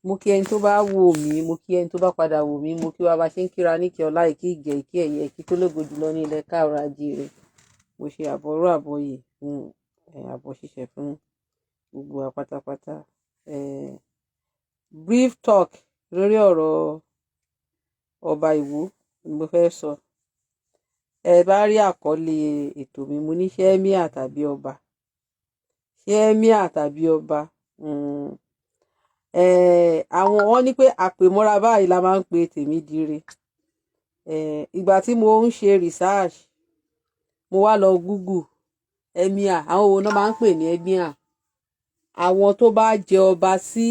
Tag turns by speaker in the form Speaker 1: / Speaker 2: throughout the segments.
Speaker 1: mo kí ẹni tó bá wò mí, mo kí ẹni tó bá padà wò mí, mo kí wa bá ṣe ń kíra ní kí ọlá ìkí ìgẹ̀ ìkí ẹ̀yẹ ìkí tó lógo jùlọ ní ilẹ̀ káàárọ̀ oòjíire. Mo ṣe àbọ̀rọ̀ àbọ̀yè fún àbọ̀ ṣíṣe fún gbogbo wa pátápátá. Brief talk lórí ọ̀rọ̀ ọba Ìwó ni mo fẹ́ sọ. Ẹ bá rí àkọlé ètò mi, mo ní ṣé Emir tàbí ọba, ṣé Emir tàbí ọba. Àwọn wọn ní pé àpèmọ́ra báyìí la máa ń pe Tèmídire. Ìgbà tí mo ń ṣe research, mo wá lọ Google Emir, àwọn wo náà máa ń pè ní Emir. Àwọn tó bá jẹ ọba sí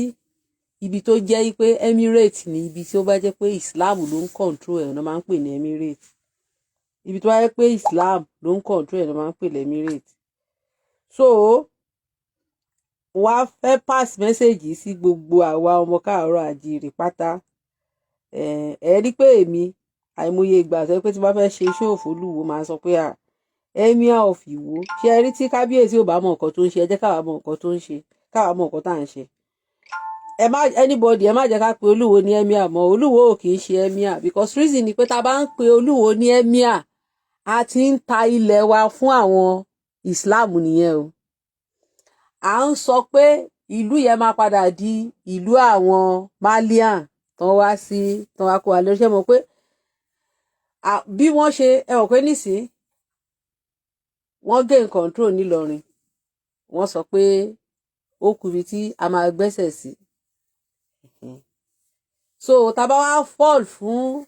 Speaker 1: ibi tó jẹ́ pé emirate ní ibi tí ó bá jẹ́ pé Islam ló ń control ẹ̀ náà máa ń pè ní emirate. Ibi tó bá jẹ́ pé Islam ló ń control ẹ̀ náà máa ń pè ní emirate. So wá fẹ́ pass message sí gbogbo àwa ọmọ káàárọ̀ oòjíire pátá. Ẹ rí pé èmi àìmọye ìgbà sọ pé tí bá fẹ́ ṣe show fún Oluwo máa sọ pé Emir of Ìwó. Ṣé ẹ rí tí kábíyèsí ò bá mọ nǹkan tó ń ṣe, ẹ jẹ́ káwa mọ nǹkan tó ń ṣe, káwa mọ nǹkan tá à ń ṣe. Anybody ẹ má jẹ́ ká pe Olúwo ní Emir mọ́. Olúwo ò kì í ṣe Emir because reason ni pé tá a bá ń pe Olúwo ní Emir, a ti ń ta ilẹ̀ wa fún àwọn Islam nìyẹn o. À ń sọ pé ìlú yẹn máa padà di ìlú àwọn Malian tán wá kó wa lórí. Ṣé mọ̀ pé bí wọ́n ṣe ẹ mọ̀ pé nísìn wọ́n gain control nílọrin, wọ́n sọ pé ó kù ibi tí a máa gbẹ́sẹ̀ sí. So tá bá wá fall fún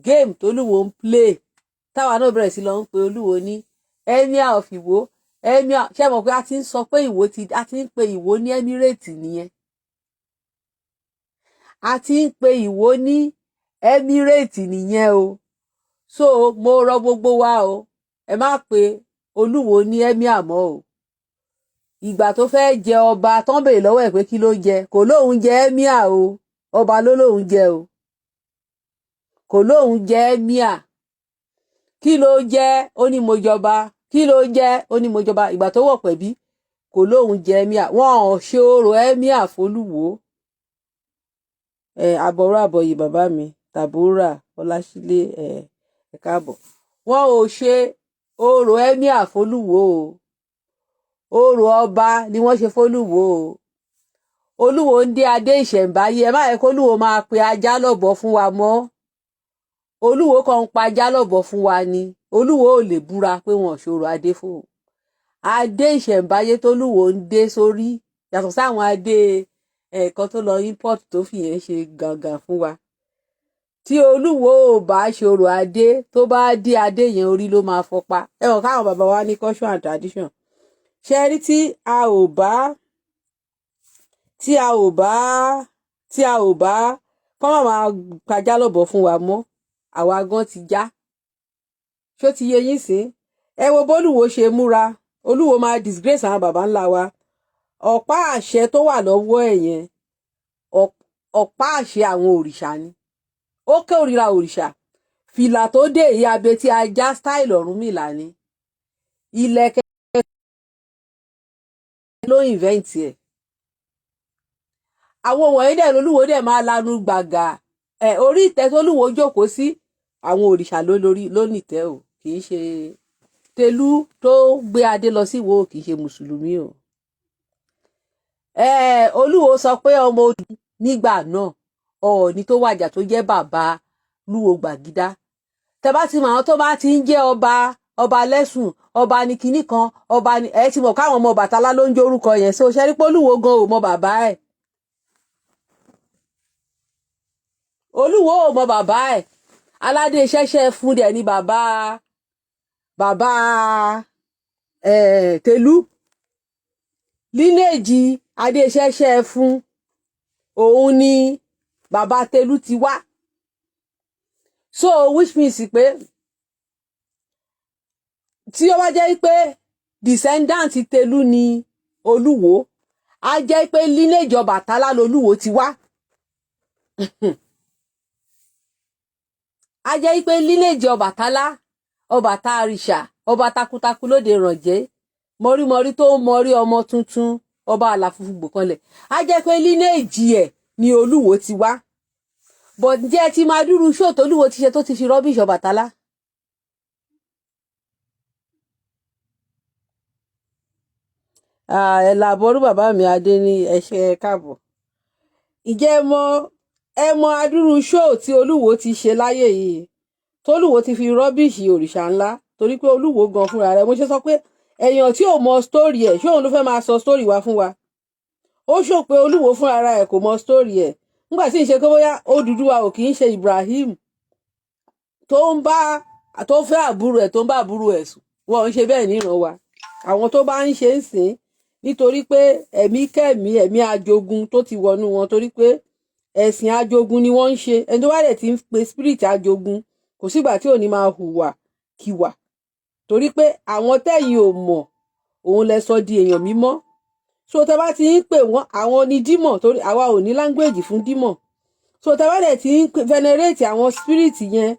Speaker 1: game tó Olúwo ń play, táwa náà bẹ̀rẹ̀ sí lọ ń pe Olúwo ní Emir of Ìwó. Emir, ṣé mọ̀ pé a ti ń sọ pé a ti ń pe Ìwó ní emirate nìyẹn. A ti ń pe Ìwó ní emirate nìyẹn o. So mo rọ gbogbo wa o, ẹ má pe Olúwo ní Emir mọ́ o. Ìgbà tó fẹ́ jẹ ọba tán bèèrè lọ́wọ́ ẹ̀ pé kí ló jẹ, kò lóun jẹ Emir o, ọba ló lóun jẹ o. Kò lóun jẹ Emir. Kí ló jẹ? Ó ní mo jọba. Kí ló jẹ? Ó ní mo jọba. Ìgbà tó wọ̀ pẹ̀bí kò lóun jẹ Emir. Wọ́n ò ṣe orò Emir f'Olúwo. Àbọ̀rọ̀ àbọ̀yè bàbá mi Tàbúrà Ọláṣílé ẹ káàbọ̀. Wọ́n ò ṣe orò Emir f'Olúwo o. Orò ọba ni wọ́n ṣe f'Olúwo o. Olúwo ń dé adé ìṣẹ̀ǹbáyé. Ẹ má yẹ kó Olúwo máa pe ajá lọ́bọ̀ fún wa mọ́. Olúwo kan ń pa ajá lọ́bọ̀ fún wa ni. Olúwo ò lè búra pé wọn ò ṣòro adé fún un. Adé ìṣẹ̀ǹbáyé t'Olúwo ń dé sórí yàtọ̀ sáwọn adé ẹ̀ẹ̀kan tó lọ import tó fi yẹn ṣe gangan fún wa. Tí Olúwo ò bá ṣòro adé, tó bá dé adé yẹn orí ló máa fọ́pa. Ẹ mọ̀ káwọn bàbá wa ní caution and tradition. Ṣé rí tí a ò bá kọ́ máa pajá lọ́bọ̀ fún wa mọ́, àwa gan ti já. Ṣó ti yé yín sí? Ẹ wo b'Olúwo ṣe múra. Olúwo máa disgrace àwọn baba ńlá wa. Ọ̀pá àṣẹ tó wà lọ́wọ́ ẹ̀ yẹn, ọ̀pá àṣẹ àwọn òrìṣà ni. Ó ké òrìra òrìṣà. Fìlà tó dé ìyá abetí ajá style Ọ̀rúnmìlà ni. Ìlẹ̀kẹ̀ ló invent ẹ̀. Àwọn wọ̀nyí dẹ̀ l'Olúwo dẹ̀ máa lanu gbàgà. Orí ìtẹ́ t'Olúwo jókòó sí, àwọn òrìṣà ló nìtẹ́ o, kì í ṣe Tẹ̀lú tó gbé adé lọ sí Ìwó, kì í ṣe mùsùlùmí o. Olúwo sọ pé ọmọ odù nígbà náà, Ọọ̀ni tó wàjà tó jẹ́ bàbá Lúwo Gbàgídá. Tẹ bá ti mọ àwọn tó bá ti ń jẹ́ ọba lẹ́sùn, ọba ní kinní kan, ọba ní ẹ ti mọ̀ káwọn ọmọ Ọbàtálá ló ń jẹ́ orúkọ yẹn. So ṣe rí pé Olúwo gan ò mọ bàbá ẹ̀. Olúwo ò mọ bàbá ẹ̀. Aládé ṣẹ́ṣẹ́ fún dẹ̀ ni bàbá Tẹ̀lú. Lineage adé ṣẹ́ṣẹ́ fún òun ni bàbá Tẹ̀lú ti wá. So which means pé tí ó bá jẹ́ pé descendant Tẹ̀lú ni Olúwo, á jẹ́ pé lineage Ọbàtálá l'Olúwo ti wá. A jẹ́ pé lineage Ọbàtálá, Ọbàtárìṣà, ọba takuntakun lóde Ìrànjẹ́, mọ̀rímọ̀rí tó ń mọrí ọmọ tuntun, ọba àlàfùfù gbòkanlẹ̀ á jẹ́ pé lineage ẹ̀ ni Olúwo ti wá but ǹjẹ́ ti máa dúró ṣó tó Olúwo ti ṣe tó ti fi rọ́bìṣì Ọbàtálá. ẹ làbọrú bàbá mi adé ní ẹṣẹ káàbọ̀. ìjẹ́ ẹ mọ adúrú ṣó tí Olúwo ti ṣe láyé yìí tólúwo ti fi rọ́bìṣì òrìṣà ńlá torí pé Olúwo gan fúnra rẹ̀ mo ṣe sọ pé èèyàn tí ò mọ sítórì ẹ̀ ṣé òun ló fẹ́ máa sọ sítórì wá fún wa. ó ṣò pé Olúwo fúnra ẹ̀ kò mọ sítórì ẹ̀ nígbà tí ìṣe pé bóyá Odùduwà ò kì í ṣe Ibrahim tó fẹ́ àbúrò ẹ̀ tó ń bá àbúrò ẹ̀ sùn wọn ń ṣe bẹ́ẹ̀ níran wa. àwọn tó bá ń ṣe ń sìn nítorí pé ẹ̀mí kẹ́mí ẹ̀mí ajogun tó ti wọnú wọn torí pé ẹ̀sìn ajogun ni wọ́n ń ṣe ẹni tó bá dẹ̀ ti ń pe spirit ajogun kò sígbà tí ò ní máa hùwà kíwà torí pé àwọn tẹ́yìn ò mọ̀ òun lẹ sọ di èèyàn mímọ́ so tẹ bá ti ń pè wọ́n àwọn ni dímọ̀ torí àwa ò ní language fún dímọ̀ so tẹ bá dẹ̀ ti ń venerate àwọn spirit yẹn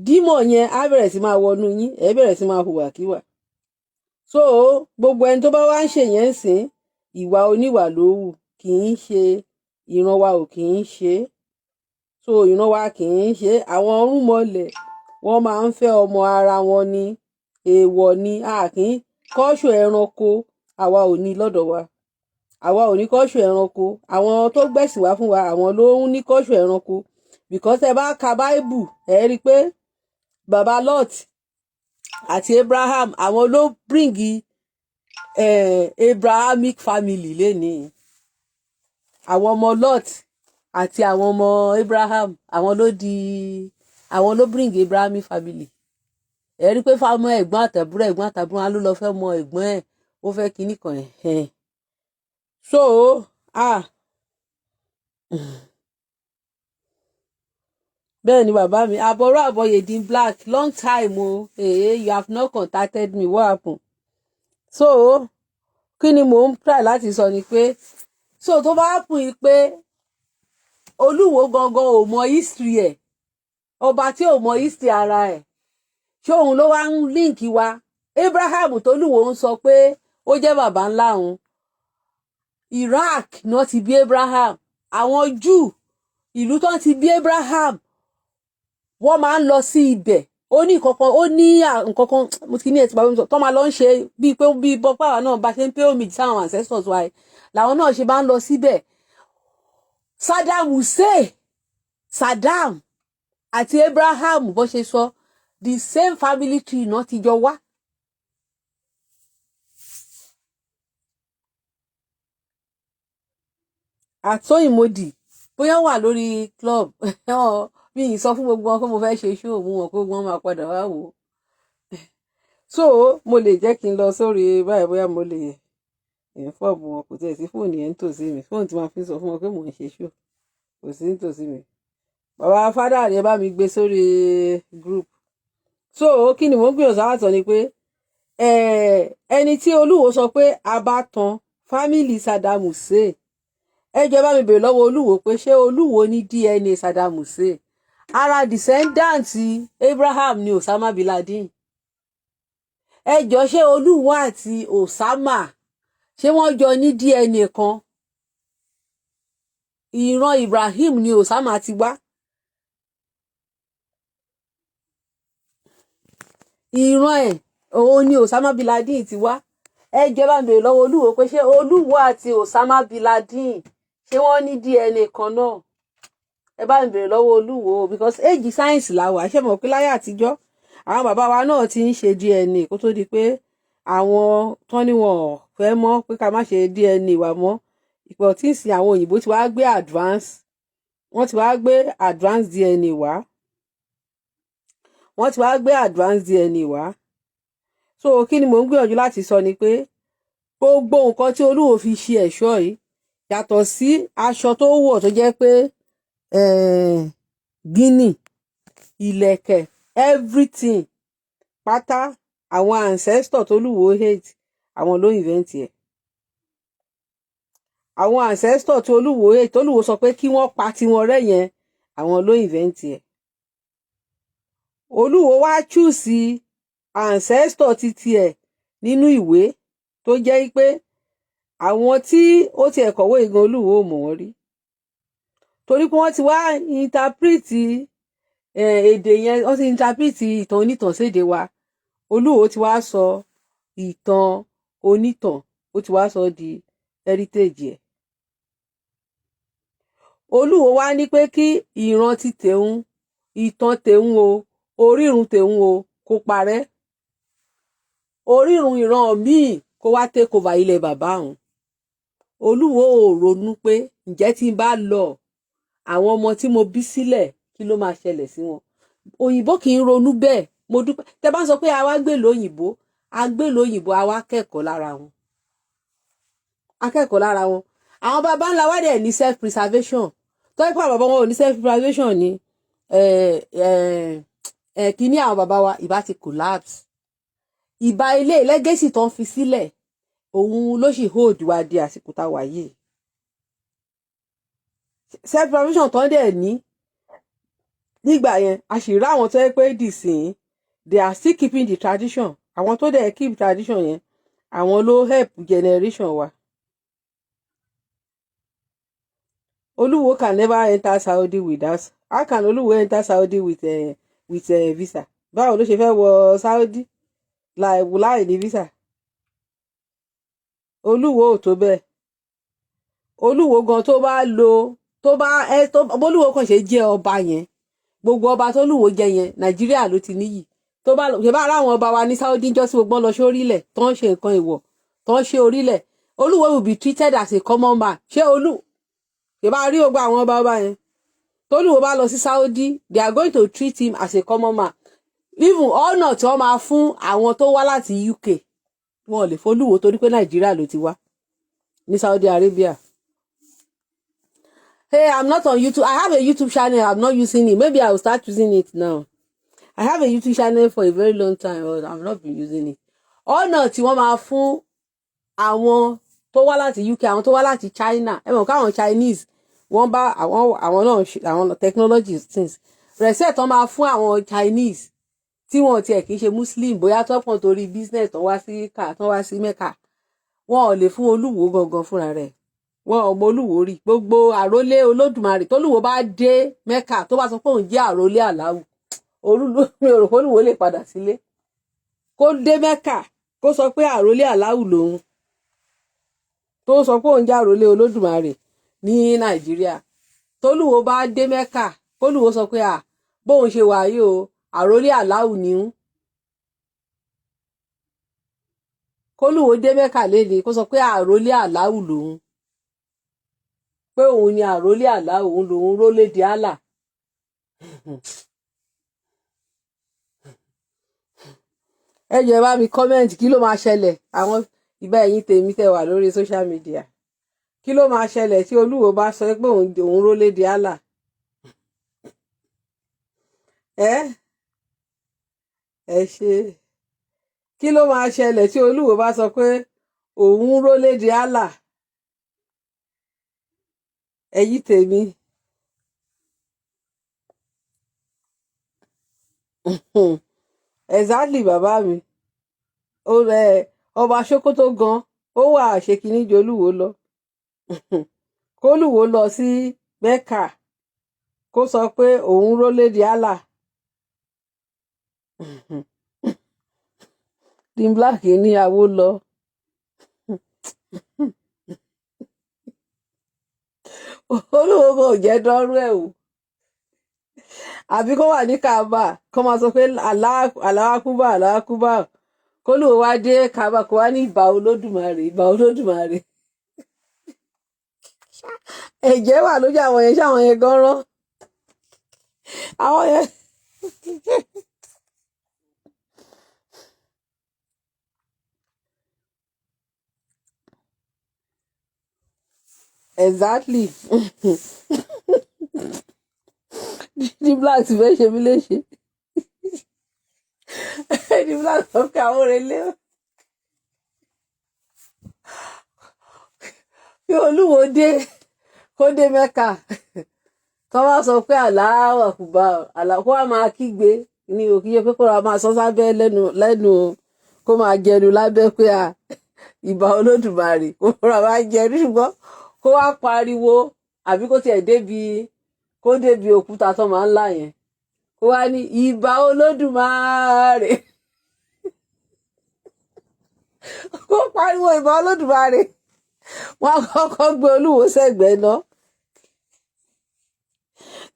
Speaker 1: dímọ̀ yẹn á bẹ̀rẹ̀ sí máa wọnú yín ẹ bẹ̀rẹ̀ sí máa hùwà kíwà so gbogbo ẹni tó bá wá ń ṣe yẹn ń sìn ìwà oníwà ló wù kì í ṣe ìran wa ò kì í ṣe so ìran wa kì í ṣe àwọn ọ̀rúnmọlẹ̀ wọ́n máa ń fẹ́ ọmọ ara wọn ni èèwọ̀ ni a kì í kọ́ṣù ẹranko àwa ò ní lọ́dọ̀ wa àwa ò ní kọ́ṣù ẹranko àwọn tó gbẹ̀sìn wá fún wa àwọn ló ń ní kọ́ṣù ẹranko because ẹ bá ka báíbù ẹ rí i pé baba Lot àti Abraham àwọn ló bring Abrahamic family lénìí àwọn ọmọ Lot àti àwọn ọmọ Abraham àwọn ló bring Abrahamic family ẹ rí i pé fáwọn ẹ̀gbọ́n àtàbúrò á ló lọ fẹ́ mọ ẹ̀gbọ́n ẹ̀ ó fẹ́ kinní kan ẹ̀ so bẹ́ẹ̀ ni bàbá mi àbọ̀rọ̀ àbọ̀yèdè black long time o you have not contacted me what happen so kí ni mò ń try láti sọ ni pé so tó bá happen yìí pé Olúwo gangan ò mọ history ẹ̀ ọba tí ò mọ history ara ẹ̀ ṣé òun ló wá ń líǹkì wa Abraham tólúwo ń sọ pé ó jẹ́ bàbá ńlá òun Iraq náà ti bí Abraham àwọn Jew ìlú tó ti bí Abraham wọ́n máa ń lọ sí ibẹ̀ ó ní nǹkankan mo ti ní ẹ̀ tí bàbá mi sọ tó máa lọ ń ṣe bíi pé bíi bọ́pá wa náà bá ṣe ń pay homage sáwọn ancestors wa làwọn náà ṣe bá ń lọ síbẹ̀ Saddam àti Abraham bó ṣe sọ the same family tree náà ti jọ wá. àtọ́yìnmọ́dì bóyá wà lórí club mi ì sọ fún gbogbo wọn pé mo fẹ́ ṣe show mú wọn pé wọ́n máa padà wá wò ó so mo lè jẹ́ kí n lọ sórí báyìí bóyá mo lè inform wọn kò tiẹ̀ sí fóònù yẹn nítòsí mi fóònù tí wọ́n fi sọ fún wọn pé mò ń ṣe show kò sí nítòsí mi bàbá fádà rẹ bá mi gbé sórí group so kí ni mò ń gbìyànjú sáwàtọ̀ ni pé ẹni tí Olúwo sọ pé a bá tan fámìlì Saddam Hussein ẹjọ́ bá mi bèrè lọ́wọ́ Olúwo pé ṣé Olúwo ní DNA Saddam Hussein ara descendant Abraham ni Osama bin Laden ẹjọ́ ṣé Olúwo àti Osama ṣé wọ́n jọ ní DNA kan ìran Ibrahim ni Osama ti wá ìran ẹ̀ òun ni Osama bin Laden ti wá ẹjọ́ bá mi bèrè lọ́wọ́ Olúwo pé ṣé Olúwo àti Osama bin Laden ṣé wọ́n ní DNA kan náà ẹ bá mi bèrè lọ́wọ́ Olúwo because age science la wà ṣé mọ̀ pé láyé àtijọ́ àwọn bàbá wa náà ti ń ṣe DNA kó tó di pé àwọn tán ni wọn fẹ́ mọ̀ pé ká má ṣe DNA wa mọ́ ìpọ̀ tí ń sin àwọn òyìnbó ti wá gbé advance DNA wá wọ́n ti wá gbé advance DNA wá so kí ni mò ń gbìyànjú láti sọ ni pé gbogbo nǹkan tí Olúwo fi ṣe ẹ̀ṣọ́ yìí yàtọ̀ sí aṣọ tó wọ̀ tó jẹ́ pé gíní ìlẹ̀kẹ̀ everything pátá àwọn ancestor tó Olúwo hate àwọn ló invent ẹ̀ àwọn ancestor tó Olúwo hate tó Olúwo sọ pé kí wọ́n pa tiwọn rẹ́ yẹn àwọn ló invent ẹ̀ Olúwo wá choose ancestor títí ẹ̀ nínú ìwé tó jẹ́ pé àwọn tí ó ti ẹ̀kọ́wé igan Olúwo ò mọ̀ wọ́n rí torí pé wọ́n ti wá interpreti èdè yẹn, wọ́n ti interpreti ìtàn onítàn sédè wa. Olúwo ti wá sọ ìtàn onítàn, ó ti wá sọ di heritage ẹ̀. Olúwo wá ní pé kí ìran ti tèun, ìtàn tèun o, orírun tèun o kó parẹ́, orírun ìran míì kó wá take over ilẹ̀ bàbá òun. Olúwo ò ronú pé ǹjẹ́ tí n bá lọ àwọn ọmọ tí mo bí sílẹ̀ kí ló máa ṣẹlẹ̀ sí wọn. Òyìnbó kì í ronú bẹ́ẹ̀. Mo dúpẹ́ tẹ́ bá sọ pé a wá gbé lóyìnbó, a gbé lóyìnbó, a wá kẹ́kọ̀ọ́ lára wọn, akẹ́kọ̀ọ́ lára wọn. Àwọn bàbá ńlá wa dẹ̀ ní self preservation. Tó yẹ pé àwọn bàbá wọn ò ní self preservation ni kíní àwọn bàbá wa ìbá ti collapse. Ìbá ilé legacy tó ń fi sílẹ̀ òun ló sì hold wa di àsìkò tá a wà yìí. Self preservation tó ń dẹ̀ ní nígbà yẹn a sì rí àwọn tó yẹ pé dìsín they are still keeping the tradition. Àwọn tó dẹ̀ keep tradition yẹn àwọn ló help generation wa. Oluwo can never enter Saudi without. How can Oluwo enter Saudi with visa? Báwo ló ṣe fẹ́ wọ Saudi láì ní visa? Olúwo ò tó bẹ́ẹ̀. Olúwo gan tó bá Olúwo kàn ṣe jẹ́ ọba yẹn, gbogbo ọba tó Olúwo jẹ yẹn Nàìjíríà ló ti níyì. Tó bá ṣe bá ara àwọn ọba wa ní Saudi jọ́ sí gbogbo lọ sí orílẹ̀ tó ń ṣe nǹkan ìwọ̀ tó ń ṣe orílẹ̀, Olúwo will be treated as a common man. Ṣé ṣe bá rí gbogbo àwọn ọba yẹn tó Olúwo bá lọ sí Saudi, they are going to treat him as a common man. Even honor tí wọ́n máa fún àwọn tó wá láti UK wọn ò lè f'Olúwo torí pé Nàìjíríà ló ti wá ní Saudi Arabia. Hey, I'm not on YouTube. I have a YouTube channel. I'm not using it. Maybe I will start using it now. I have a YouTube channel for a very long time, but I've not been using it. Honor tí wọ́n máa fún àwọn tó wá láti UK, àwọn tó wá láti China. Ẹ mọ̀ káwọn Chinese wọ́n bá àwọn náà àwọn technology things. Respect wọ́n máa fún àwọn Chinese tí wọ́n tiẹ̀ kì í ṣe Muslim bóyá tọ́pọ̀ torí business tó wá sí Mecca. Wọ́n ò lè fún Olúwo gangan fúnra rẹ̀. Wọ́n ò mọ Olúwo rí. Gbogbo àrólé Olódùmarè tólúwo bá dé Mecca tó bá sọ pé òun jẹ́ àrólé Àláwù, mi ò rò pé Olúwo lè padà sílé. Kó dé Mecca kó sọ pé àrólé Àláwù lòun, tó sọ pé òun jẹ́ àrólé Olódùmarè ní Nàìjíríà. Tólúwo bá dé Mecca kólúwo sọ pé bóun ṣe wà yìí o àrólé Àláwù ni ń. Kólúwo dé Mecca léde kó sọ pé àrólé Àláwù lòun, pé òun ni àrólé Àláwù, òun lòun rólé di Allah. Ẹ jẹ́ bá mi comment kí ló máa ṣẹlẹ̀ àwọn ìbá ẹ̀yin tèmi tẹ́ wà lórí social media. Kí ló máa ṣẹlẹ̀ tí Olúwo bá sọ pé òun rólé di Allah? Ẹ ṣe kí ló máa ṣẹlẹ̀ tí Olúwo bá sọ pé òun rólé di Allah? Ẹ̀yin tèmi. Exactly bàbá mi. Ọba Sókótó gan ó wà àṣekínní ju Olúwo lọ. Kólúwo lọ sí Mecca kó sọ pé òun rólé di Allah. Team Black ní àwo lọ. Olúwo kò jẹ́ dọ́rú ẹ̀ o. Àbí kó wà ní Kaaba kó máa sọ pé Allahu Akbar, Allahu Akbar. Kólúwo wá dé Kaaba kó wá ní ìbà Olódùmarè, ìbà Olódùmarè. Ẹ̀jẹ̀ wà lójú àwọn yẹn, ṣé àwọn yẹn gan rán? Àwọn yẹn. Exactly. The Black ti fẹ́ ṣe mí léṣe. The Black sọ pé àwọn orèlé. Bí Olúwo dé kó dé Mecca tó bá sọ pé Allahu Akbar, kó wá máa kígbe ní òkìyẹ pé kó máa sọ sábẹ́ lẹ́nu kó máa jẹnu lábẹ́ pé ìbà Olódùmarè kó rà wá jẹ ṣùgbọ́n kó wá pariwo àbí kó tiẹ̀ débi òkúta tó máa ń là yẹn kó wá ní ìbà Olódùmarè kó pariwo ìbà Olódùmarè wọ́n á kọ́kọ́ gbé Olúwo sẹ́gbẹ̀ẹ́ náà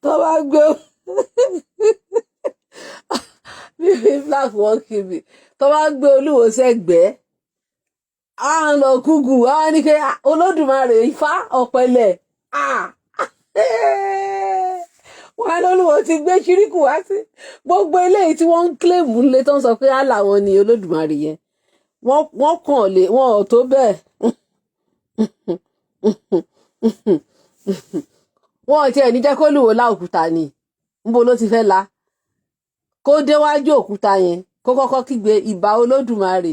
Speaker 1: tó bá gbé bíbí black wọn kiri tó bá gbé Olúwo sẹ́gbẹ̀ẹ́ á ń lọ kúgù á ní kí Olódùmarè Ifá Ọ̀pẹ̀lẹ̀ wọn á lọ́lùwọ ti gbé ṣíríkù wá sí gbogbo eléyìí tí wọ́n ń kílèmù ńlẹ̀ tó ń sọ pé àlà wọn ni Olódùmarè yẹn wọ́n kàn lé wọn ò tó bẹ́ẹ̀ wọn ò tiẹ̀ ní jẹ́ kó Olúwo lá òkúta ni níbo ló ti fẹ́ la kó déwájú òkúta yẹn kó kọ́kọ́ kígbe ìbà Olódùmarè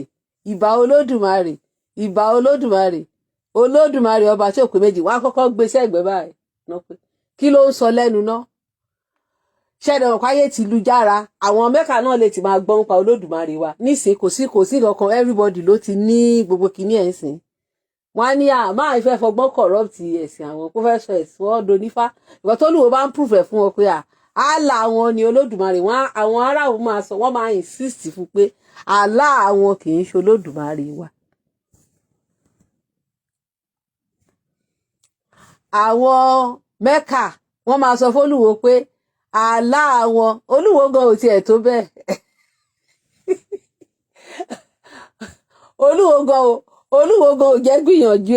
Speaker 1: ìbà Olódùmarè ìbà Olódùmarè Olódùmarè ọba tí òkú méjì wá kọ́kọ́ gbé sẹ́gbẹ̀ẹ́ báyìí kí ló ń sọ lẹ́nu náà ṣẹ́dọ̀ ọ̀páyé ti lu jára àwọn mẹ́ka náà lè ti máa gbọ́n pa Olódùmarè wa nísìnyí kò sí kankan everybody ló ti ní gbogbo kìíní ẹ̀ sìn wọ́n á ní máa fẹ́ fọgbọ́n corrupt ẹ̀sìn àwọn professor ẹ̀sìn ọ̀dọ̀ nífà ìwọ́n tó lùwọ́ bá ń prove ẹ̀ fún wọn pé àlà àwọn ni Olódùmarè wọn àwọn aráàlú máa sọ wọ́n máa insist fún pé àlà àwọn kì í ṣe Olódùmarè wa. àwọn mẹ́ka wọ́n máa sọ fÓlúwo pé àlà àwọn Olúwo gan ò tiẹ̀ tó bẹ́ẹ̀ Olúwo gan ò jẹ́ gbìyànjú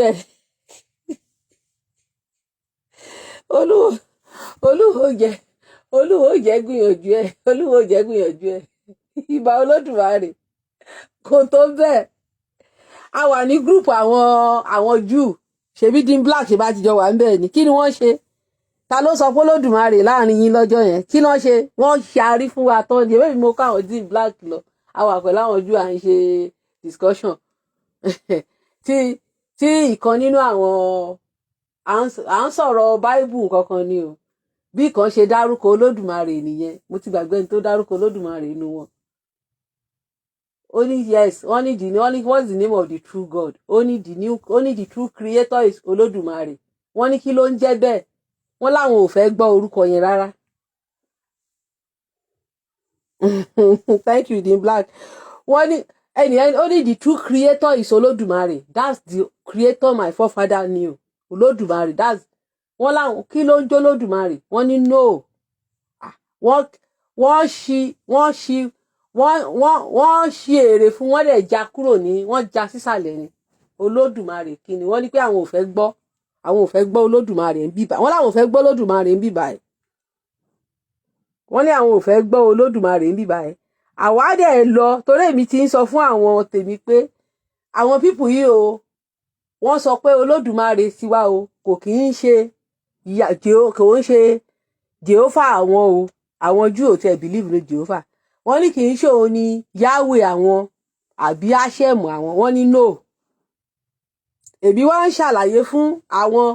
Speaker 1: ẹ̀ Olúwo jẹ́ gbìyànjú ẹ̀ ìbà Olódùmarè kò tó bẹ́ẹ̀ a wà ní gúrùpù àwọn Júù ṣebí dín black ṣe bá ti jọ wà ń bẹ́ẹ̀ ni kí ni wọ́n ṣe ta ló sọ pé Olódùmarè láàrin yín lọ́jọ́ yẹn kí wọ́n ṣe wọ́n ṣarí fún wa tán ni èmi mo káwọn dín black lọ a wà pẹ̀lú àwọn Júù à ń ṣe discussion tí ìkan nínú àwọn à ń sọ̀rọ̀ báíbù kankan ni o bí kan ṣe dárúkọ Olódùmarè nìyẹn mo ti gbàgbé ní tó dárúkọ Olódùmarè inú wọn ó ní yes wọ́n ní what's the name of the true God ó ní the true creator is Olódùmarè wọ́n ní kí ló ń jẹ́ bẹ́ẹ̀ wọ́n láwọn ò fẹ́ gbọ́ orúkọ yẹn rárá thank you Dean Black wọ́n ní only the true creator is Olódùmarè that's the creator my forefather knew Olódùmarè that's wọ́n láwọn kí ló ń jó Olódùmarè wọ́n ní no wọ́n ṣí èrè fún wọ́n dẹ̀ já kúrò ní wọ́n já sísàlẹ̀ ni Olódùmarè kí ni wọ́n ní pé àwọn ò fẹ́ gbọ́ Olódùmarè ń bíbà wọ́n láwọn ò fẹ́ gbọ́ Olódùmarè ń bíbà ẹ̀ wọ́n ní àwọn ò fẹ́ gbọ́ Olódùmarè ń bíbà ẹ̀ àwa dẹ̀ lọ torí èmi ti ń sọ fún àwọn tèmi pé àwọn pípù yìí o wọ́n sọ pé Olódùmarè tiwa o kò kì í ṣe kò ń ṣe Jèhófà àwọn o àwọn Júù ò tẹ̀ believe ní Jèhófà wọ́n ní kì í ṣe òun ni Yahweh àwọn àbí Hashem àwọn wọ́n ní no èmi wá ń ṣàlàyé fún àwọn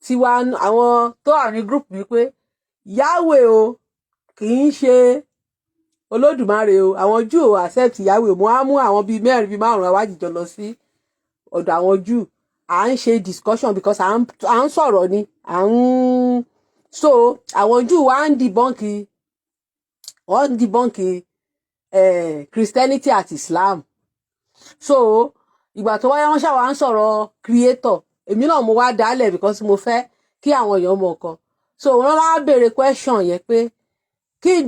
Speaker 1: tiwa àwọn tó wà ní group mi pé Yahweh o kì í ṣe Olódùmarè o àwọn Júù ò accept Yahweh mo á mú àwọn bíi mẹ́rin bíi márùn-ún àwájìjọ lọ sí ọ̀dọ̀ àwọn Júù à ń ṣe discussion because à ń sọ̀rọ̀ ni so àwọn Júù wá ń debunk Christianity àti Islam so ìgbà tó wáyé wọ́n ṣàwà ń sọ̀rọ̀ creator èmi náà mo wá dálẹ̀ because mo fẹ́ kí àwọn èèyàn mọ̀ kan so wọ́n wá béèrè question yẹn pé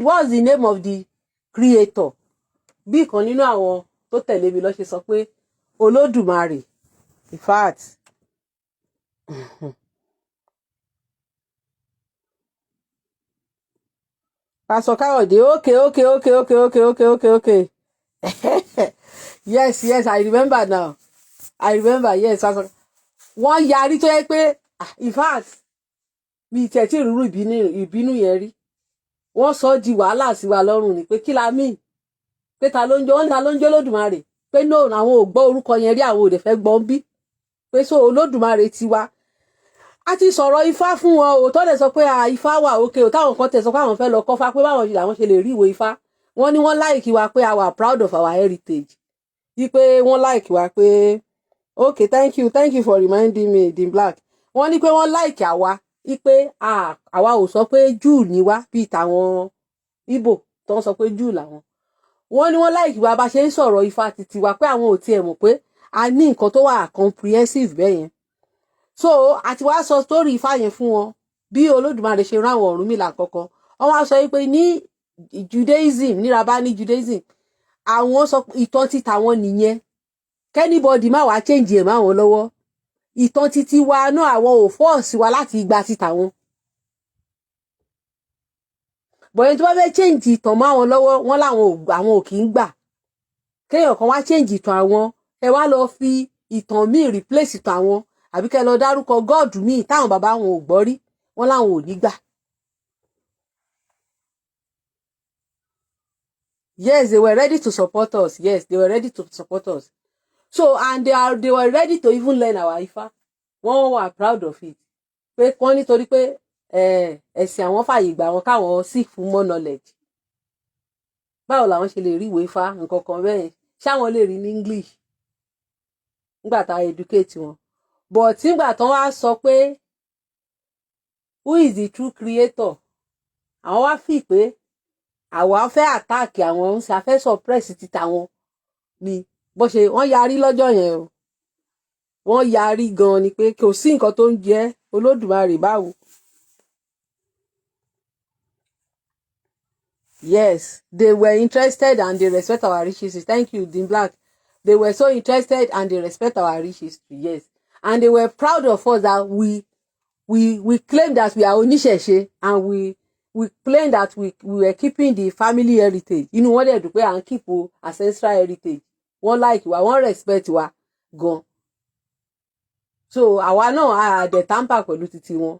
Speaker 1: what's the name of the creator bí kan nínú àwọn tó tẹ̀lé mi lọ ṣe sọ pé Olódùmarè in fact Pastor Káyọ̀dé okay yes I remember now yes wọ́n yarí tó yẹ pé in fact mi tẹ̀tí ìrúrú ìbínú yẹn rí wọ́n sọ di wàhálà sí wa lọ́rùn ni pé kí la mí pé ta ló ń jẹ́ Olódùmarè pé no àwọn ò gbọ́ orúkọ yẹn rí àwọn ò dẹ̀ fẹ́ gbọ́ ń bí pé so Olódùmarè tiwa a ti sọ̀rọ̀ Ifá fún wọn o tó dẹ̀ sọ pé Ifá wà òkè o táwọn kan tẹ̀ sọ pé àwọn fẹ́ lọ kọ́fá pé báwọn làwọn ṣe lè rí ìwé Ifá wọ́n ní wọ́n láìkí wa pé a wà proud of our heritage wípé wọ́n láìkí wa pé Okay, thank you for reminding me the black. Wọ́n ní pé wọ́n like àwa wípé àwa ò sọ pé Júù ni wá bíi tàwọn Ìgbò tó ń sọ pé Júù làwọn. Wọ́n ní wọ́n like wa bá ṣe ń sọ̀rọ̀ Ifá títí wa pé àwọn ò tiẹ̀ mọ̀ pé a ní nǹkan tó wà comprehensive bẹ́ẹ̀ yẹn. So àti wá sọ story Ifá yẹn fún wọn bí Olódùmarè ṣe rán àwọn Ọ̀rúnmìlà kọ̀ọ̀kan. Wọ́n wá sọ wípé ní Judaism ní Rabani Judaism àwọn sọ ìtàn ti tàwọn nìyẹn. Kẹ́nìbọ̀dì má wàá change ẹ̀ máwọn lọ́wọ́. Ìtàn títí wa náà àwọn ò fọ́ọ̀sì wa láti gba ti tàwọn. Bọ̀yẹn tó bá fẹ́ change ìtàn máwọn lọ́wọ́ wọ́n láwọn ò kì í gbà. Kéèyàn kan wá change ìtàn àwọn ẹ wá lọ fi ìtàn míì replace ìtàn àwọn àbí kẹ́ lọ dárúkọ God míì táwọn bàbá wọn ò gbọ́ rí wọ́n láwọn ò ní gbà. Yes, they were ready to support us. Yes, they were ready to support us. So, and they were ready to even learn our Ifá. Wọ́n were proud of it. Pé wọ́n nítorí pé ẹ̀sìn àwọn fàyè gbà wọn káwọn seek for more knowledge. Báwo làwọn ṣe lè rí ìwé Ifá nǹkan kan bẹ́ẹ̀ ṣáwọn lè rí ní English nígbà tá a educate wọn. But nígbà tán wá sọ pé who is the true creator? Àwọn wá fi pé àwa fẹ́ attack àwọn ń ṣàfẹ́ suppress ti tàwọn ni bó ṣe wọ́n yarí lọ́jọ́ yẹn o. Wọ́n yarí gan ni pé kò sí nǹkan tó ń jẹ́ Olódùmarè báwo. Yes, they were interested and they respect our rich history. Thank you, Dean Black. They were so interested and they respect our rich history. Yes, and they were proud of us that we claim that we are Oníṣẹ̀ṣe and we claim that we were keeping the family heritage. Inú wọn dẹ̀ dùn pé à ń keep ancestral heritage. Wọ́n like wa, wọ́n respect wa gan. So àwa náà a dẹ̀ tamper pẹ̀lú títí wọn.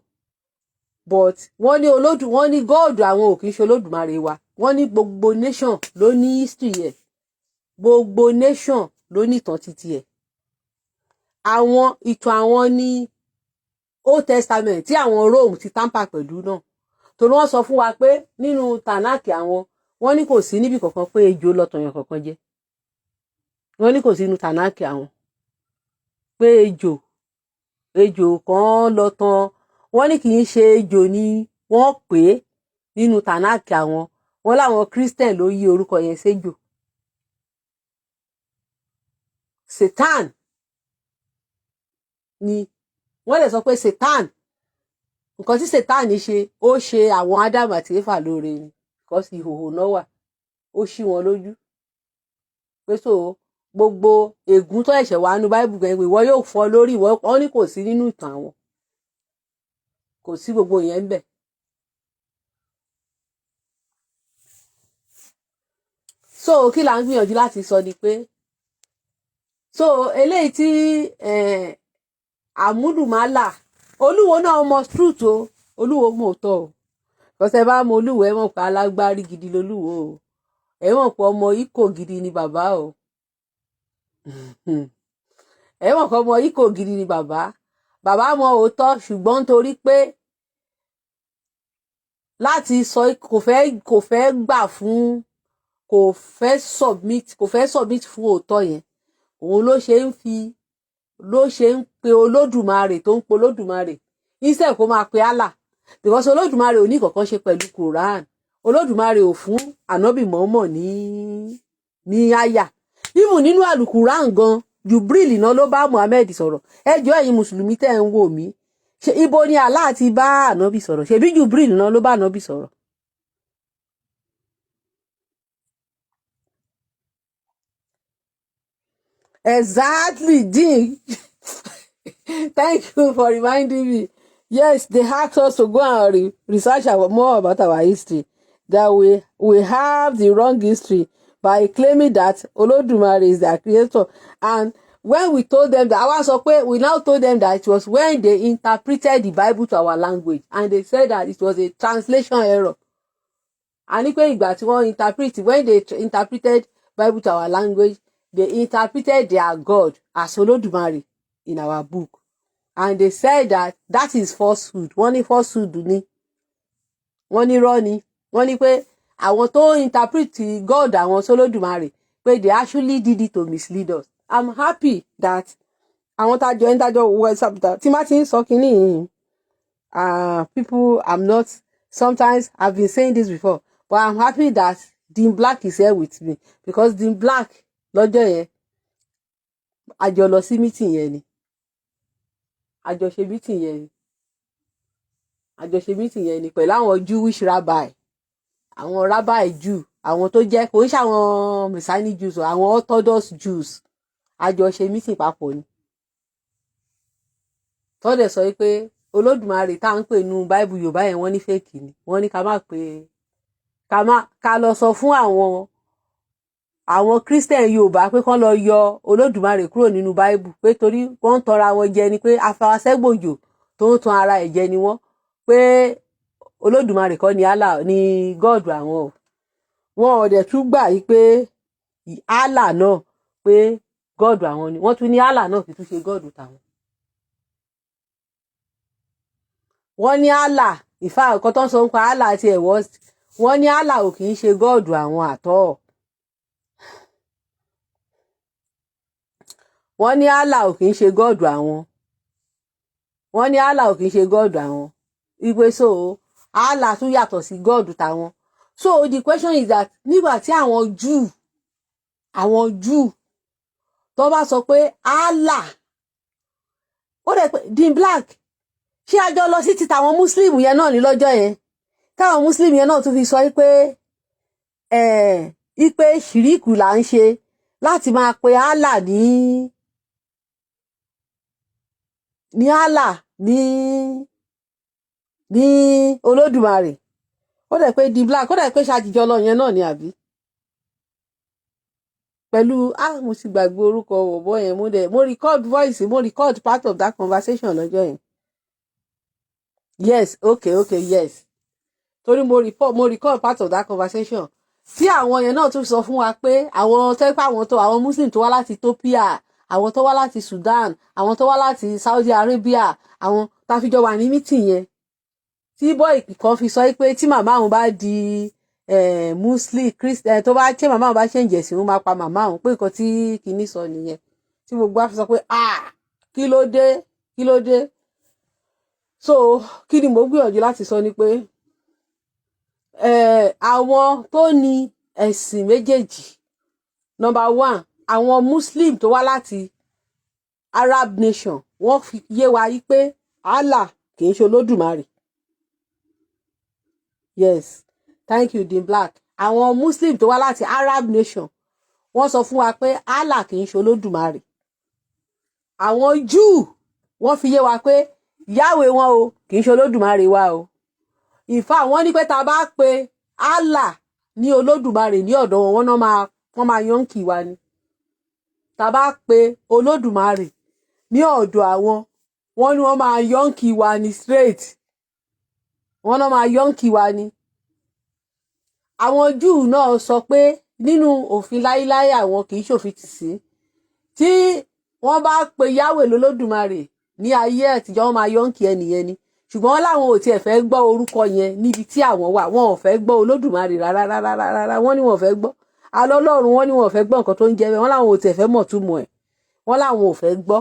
Speaker 1: But wọ́n ní God àwọn ò kì í ṣe Olódùmarè wa. Wọ́n ní gbogbo nation ló ní history ẹ̀. Gbogbo nation ló ní ìtàn títí ẹ̀. Àwọn ìtàn àwọn ní Old Testament tí àwọn Rome ti tamper pẹ̀lú náà. Torí wọ́n sọ fún wa pé nínú Tànákì àwọn wọ́n ní kò sí níbi kankan pé ejò lọ tọ̀yàn kankan jẹ. Wọ́n ní kò sí nínú Tànákì àwọn pé ejò kan lọ tán. Wọ́n ní kì í ṣe ejò ni wọ́n pè é nínú Tànákì àwọn. Wọ́n láwọn Christian ló yí orúkọ yẹn séjò. Satan ni wọ́n lè sọ pé Satan nǹkan tí Satan ṣe ó ṣe àwọn Ádámù àti Éfà lóore ni because ìhòòhò náà wà ó ṣí wọn lójú pé so gbogbo ègún tó ẹ̀ṣẹ̀ wà nínú Báíbù gan ìwọ yóò fọ́ lórí ìwọ wọn ní kò sí nínú ìtàn àwọn kò sí gbogbo yẹn ń bẹ. So kí là ń gbìyànjú láti sọ ni pé so eléyìí tí àmúlùmálà Olúwo náà mọ truth o Olúwo mọ òótọ́ o kọsẹ̀ bá mọ Olúwo ẹ mọ̀ pé alágbárí gidi lolúwo o ẹ mọ̀ pé ọmọ Ìkò gidi ni bàbá o ẹ mọ̀ pé ọmọ Ìkò gidi ni bàbá mọ òótọ́ ṣùgbọ́n nítorí pé láti sọ kò fẹ́ gbà fún kò fẹ́ submit fún òótọ́ yẹn òun ló ṣe ń pe Olódùmarè tó ń pe Olódùmarè instead kó máa pe Allah because Olódùmarè ò ní kankan ṣe pẹ̀lú Quran Olódùmarè ò fún ànábì mọ́mọ́ ní àyà even nínú àlùkùrán gan Jubril náà ló bá Muhammed sọ̀rọ̀ ẹjọ́ ẹ̀yin mùsùlùmí tẹ́ ń wò mí ṣe ibo ni Allah ti bá ànábì sọ̀rọ̀ ṣebí Jubril náà ló bá ànábì sọ̀rọ̀. Exactly, Dean. Thank you for reminding me. Yes, they asked us to go and research more about our history. That we have the wrong history by claiming that Olodumare is their creator. And when we told them that, we now told them that it was when they interpreted the Bible to our language. And they said that it was a translation error. And when they interpreted Bible to our language, they interpreted their God as Olodumare in our book. And they said that is falsehood. Wọ́n ní falsehood ni. Wọ́n ní irọ́ ni. Wọ́n ní pé àwọn tó interpret God àwọn Olodumare pé they actually did it to mislead us. I'm happy that àwọn tájọ WhatsApp tí má ti ń sọ kínní people I'm not sometimes I've been saying this before but I'm happy that Dean Black is here with me because Dean Black lọ́jọ́ yẹn a jọ lọ sí meeting yẹn ni a jọ ṣe meeting yẹn ni pẹ̀lú àwọn Jewish rabbi àwọn rabbi Jew àwọn tó jẹ́ kò ń ṣe àwọn Messianic Jews o àwọn Orthodox Jews a jọ ṣe meeting papọ̀ ni tó dẹ̀ sọ pé Olódùmarè tá à ń pè nú Bible Yorùbá yẹn wọ́n ní fake ni wọ́n ní ká lọ sọ fún àwọn Christian Yorùbá pé kán lọ yọ Olódùmarè kúrò nínú Bible pé torí wọ́n ń tọra wọn jẹ ni pé afawasẹ́gbòjò tó ń tan ara ẹ̀ jẹ ni wọ́n pé Olódùmarè kọ́ ni Allah ni God àwọn o wọn ò dẹ̀ tún gbà yí pé Allah náà pé God àwọn ni wọ́n tún ní Allah náà kì í tún ṣe God tàwọn. wọ́n ní Allah ìfà nǹkan tó ń sọ nípa Allah àti ẹ̀wọ́ wọ́n ní Allah ò kì í ṣe God àwọn àtọ́. wọ́n ní Allah ò kì í ṣe God àwọn. wọ́n ní Allah ò kì í ṣe God àwọn. ìpè so Allah tún yàtọ̀ sí God tàwọn. So the question is that nígbà tí àwọn Jew tó bá sọ pé Allah ó dẹ̀ pé Dean Black ṣé a jọ lọ sí ti tàwọn Muslim yẹn náà ní lọ́jọ́ yẹn táwọn Muslim yẹn náà tún fi sọ pé ipe ṣìríkù là ń ṣe láti máa pe Allah ní Allah ní Olódùmarè ó dẹ̀ pé Dean Black ó dẹ̀ pé ṣàtijọ́ lọ yẹn náà ni àbí pẹ̀lú mo sì gbàgbé orúkọ ọ̀bọ yẹn mo record voice mo record part of that conversation lọ́jọ́ yẹn yes okay yes torí mo record part of that conversation tí àwọn yẹn náà tún sọ fún wa pé àwọn tẹ́pẹ́ àwọn Muslim tó wá láti Ethiopia àwọn tó wá láti Sudan àwọn tó wá láti Saudi Arabia àwọn táfíjọ wà ní meeting yẹn tí boy kan fi sọ pé tí màmá òun bá di Muslim Christian tó bá tí màmá òun bá change ẹ̀sìn òun máa pa màmá òun pé nǹkan tí kinní sọ nìyẹn tí gbogbo á fi sọ pé kí ló dé so kí ni mo gbìyànjú láti sọ ni pé àwọn tó ní ẹ̀sìn méjèèjì number one àwọn Muslim tó wá láti Arab nation wọ́n fi yé wa yí pé Allah kì í ṣe Olódùmarè yes thank you Dean Black àwọn Muslim tó wá láti Arab nation wọ́n sọ fún wa pé Allah kì í ṣe Olódùmarè àwọn Jew wọ́n fi yé wa pé Yahweh wọn o kì í ṣe Olódùmarè wa o ìfà wọ́n ní pé tá bá pe Allah ní Olódùmarè ní ọ̀dọ̀ wọn wọ́n máa yọǹkì wa ni tá bá pe Olódùmarè ní ọ̀dọ̀ àwọn wọ́n ní wọ́n máa yọǹkì wa ni straight wọ́n náà máa yọǹkì wa ni àwọn Júù náà sọ pé nínú òfin láíláí àwọn kì í ṣòfin tì sí tí wọ́n bá pe Yahweh lólódùmarè ní ayé àtijọ́ wọ́n máa yọǹkì ẹnìyẹn ni ṣùgbọ́n wọ́n láwọn ò tiẹ̀ fẹ́ gbọ́ orúkọ yẹn níbi tí àwọn wà wọ́n ò fẹ́ gbọ́ Olódùmarè rárá wọ́n ní wọ́n fẹ́ gbọ́ alọ́lọ́run wọ́n ní wọ́n fẹ́ gbọ́ nǹkan tó ń jẹ́ bẹ́ẹ̀ wọ́n láwọn ò tiẹ̀ fẹ́ mọ̀ túmọ̀ ẹ̀ wọ́n láwọn ò fẹ́ gbọ́